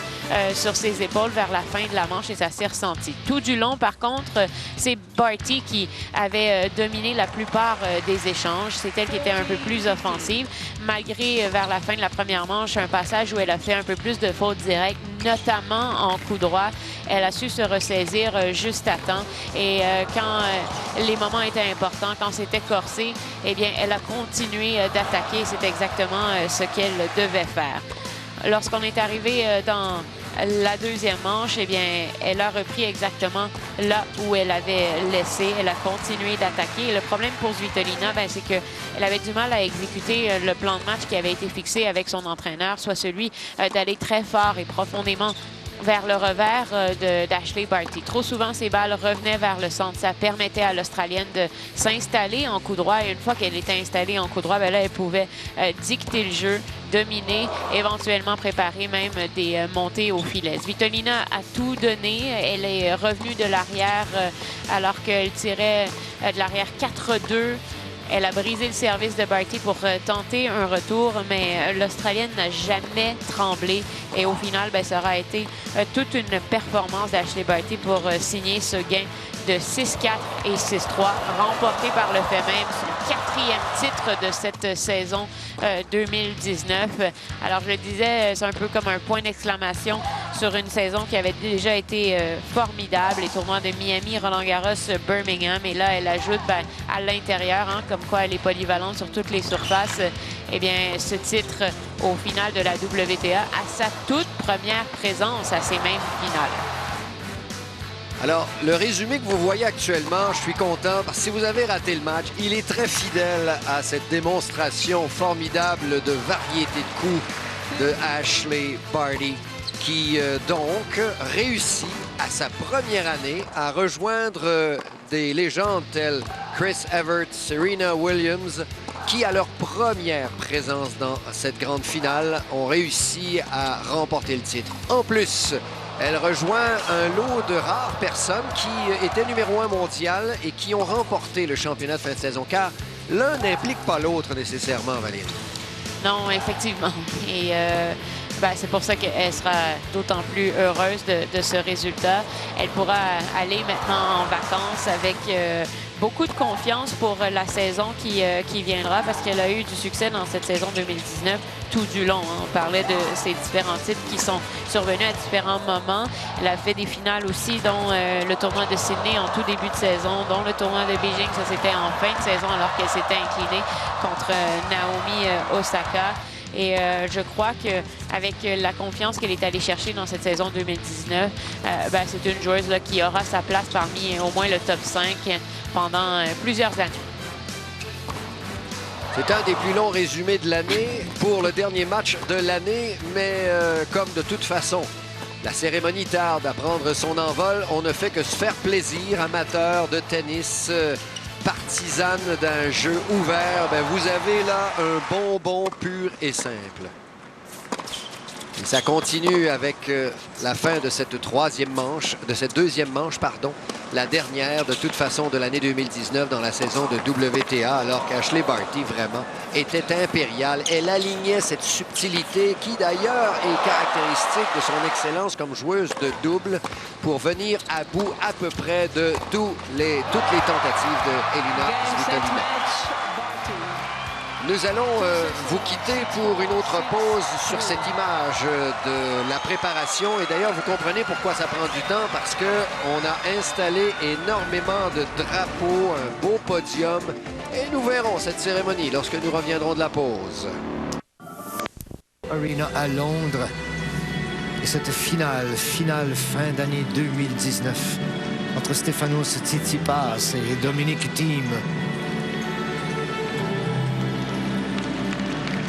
sur ses épaules vers la fin de la manche et ça s'est ressenti. Tout du long, par contre, c'est Barty qui avait dominé la plupart des échanges. C'est elle qui était un peu plus offensive, malgré vers la fin de la première manche, un passage où elle a fait un peu plus de fautes directes, notamment en coup droit. Elle a su se ressaisir juste à temps et quand les moments étaient importants, quand c'était corsé, eh bien, elle a continué d'attaquer. C'est exactement ce qu'elle devait faire. Lorsqu'on est arrivé dans la deuxième manche, eh bien, elle a repris exactement là où elle avait laissé. Elle a continué d'attaquer. Le problème pour Svitolina, c'est qu'elle avait du mal à exécuter le plan de match qui avait été fixé avec son entraîneur, soit celui d'aller très fort et profondément vers le revers d'Ashley Barty. Trop souvent, ces balles revenaient vers le centre. Ça permettait à l'Australienne de s'installer en coup droit. Et une fois qu'elle était installée en coup droit, bien là, elle pouvait dicter le jeu, dominer, éventuellement préparer même des montées au filet. Svitolina a tout donné. Elle est revenue de l'arrière alors qu'elle tirait de l'arrière 4-2. Elle a brisé le service de Barty pour tenter un retour, mais l'Australienne n'a jamais tremblé. Et au final, bien, ça aura été toute une performance d'Ashley Barty pour signer ce gain de 6-4 et 6-3, remporté par le fait même, son 4e titre de cette saison 2019. Alors, je le disais, c'est un peu comme un point d'exclamation sur une saison qui avait déjà été formidable. Les tournois de Miami, Roland-Garros, Birmingham. Et là, elle ajoute à l'intérieur, hein, comme quoi elle est polyvalente sur toutes les surfaces. Eh bien, ce titre au final de la WTA à sa toute première présence à ces mêmes finales. Alors, le résumé que vous voyez actuellement, je suis content parce que si vous avez raté le match, il est très fidèle à cette démonstration formidable de variété de coups de Ashley Barty qui, donc, réussit à sa première année à rejoindre des légendes telles Chris Evert, Serena Williams, qui, à leur première présence dans cette grande finale, ont réussi à remporter le titre. En plus, elle rejoint un lot de rares personnes qui étaient numéro 1 mondial et qui ont remporté le championnat de fin de saison, car l'un n'implique pas l'autre nécessairement, Valérie. Non, effectivement. Et c'est pour ça qu'elle sera d'autant plus heureuse de ce résultat. Elle pourra aller maintenant en vacances avec beaucoup de confiance pour la saison qui viendra, parce qu'elle a eu du succès dans cette saison 2019 tout du long. Hein. On parlait de ces différents titres qui sont survenus à différents moments. Elle a fait des finales aussi, dont le tournoi de Sydney en tout début de saison, dont le tournoi de Beijing, ça c'était en fin de saison alors qu'elle s'était inclinée contre Naomi Osaka. Et je crois qu'avec la confiance qu'elle est allée chercher dans cette saison 2019, c'est une joueuse là, qui aura sa place parmi au moins le top 5 pendant plusieurs années. C'est un des plus longs résumés de l'année pour le dernier match de l'année, mais comme de toute façon, la cérémonie tarde à prendre son envol, on ne fait que se faire plaisir, amateurs de tennis, partisane d'un jeu ouvert. Vous avez là un bonbon pur et simple. Et ça continue avec la fin de cette deuxième manche, la dernière de toute façon de l'année 2019 dans la saison de WTA, alors qu'Ashley Barty vraiment était impériale. Elle alignait cette subtilité qui d'ailleurs est caractéristique de son excellence comme joueuse de double pour venir à bout à peu près de toutes les tentatives de Elina Svitolina. Nous allons vous quitter pour une autre pause sur cette image de la préparation. Et d'ailleurs, vous comprenez pourquoi ça prend du temps, parce qu'on a installé énormément de drapeaux, un beau podium. Et nous verrons cette cérémonie lorsque nous reviendrons de la pause. Arena à Londres. Et cette finale fin d'année 2019 entre Stefanos Tsitsipas et Dominic Thiem.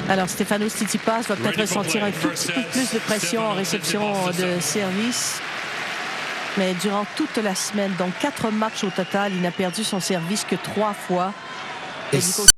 Alors, Stefanos Tsitsipas va peut-être ressentir un tout petit peu plus de pression en réception de service. Mais durant toute la semaine, donc 4 matchs au total, il n'a perdu son service que 3 fois. Et du côté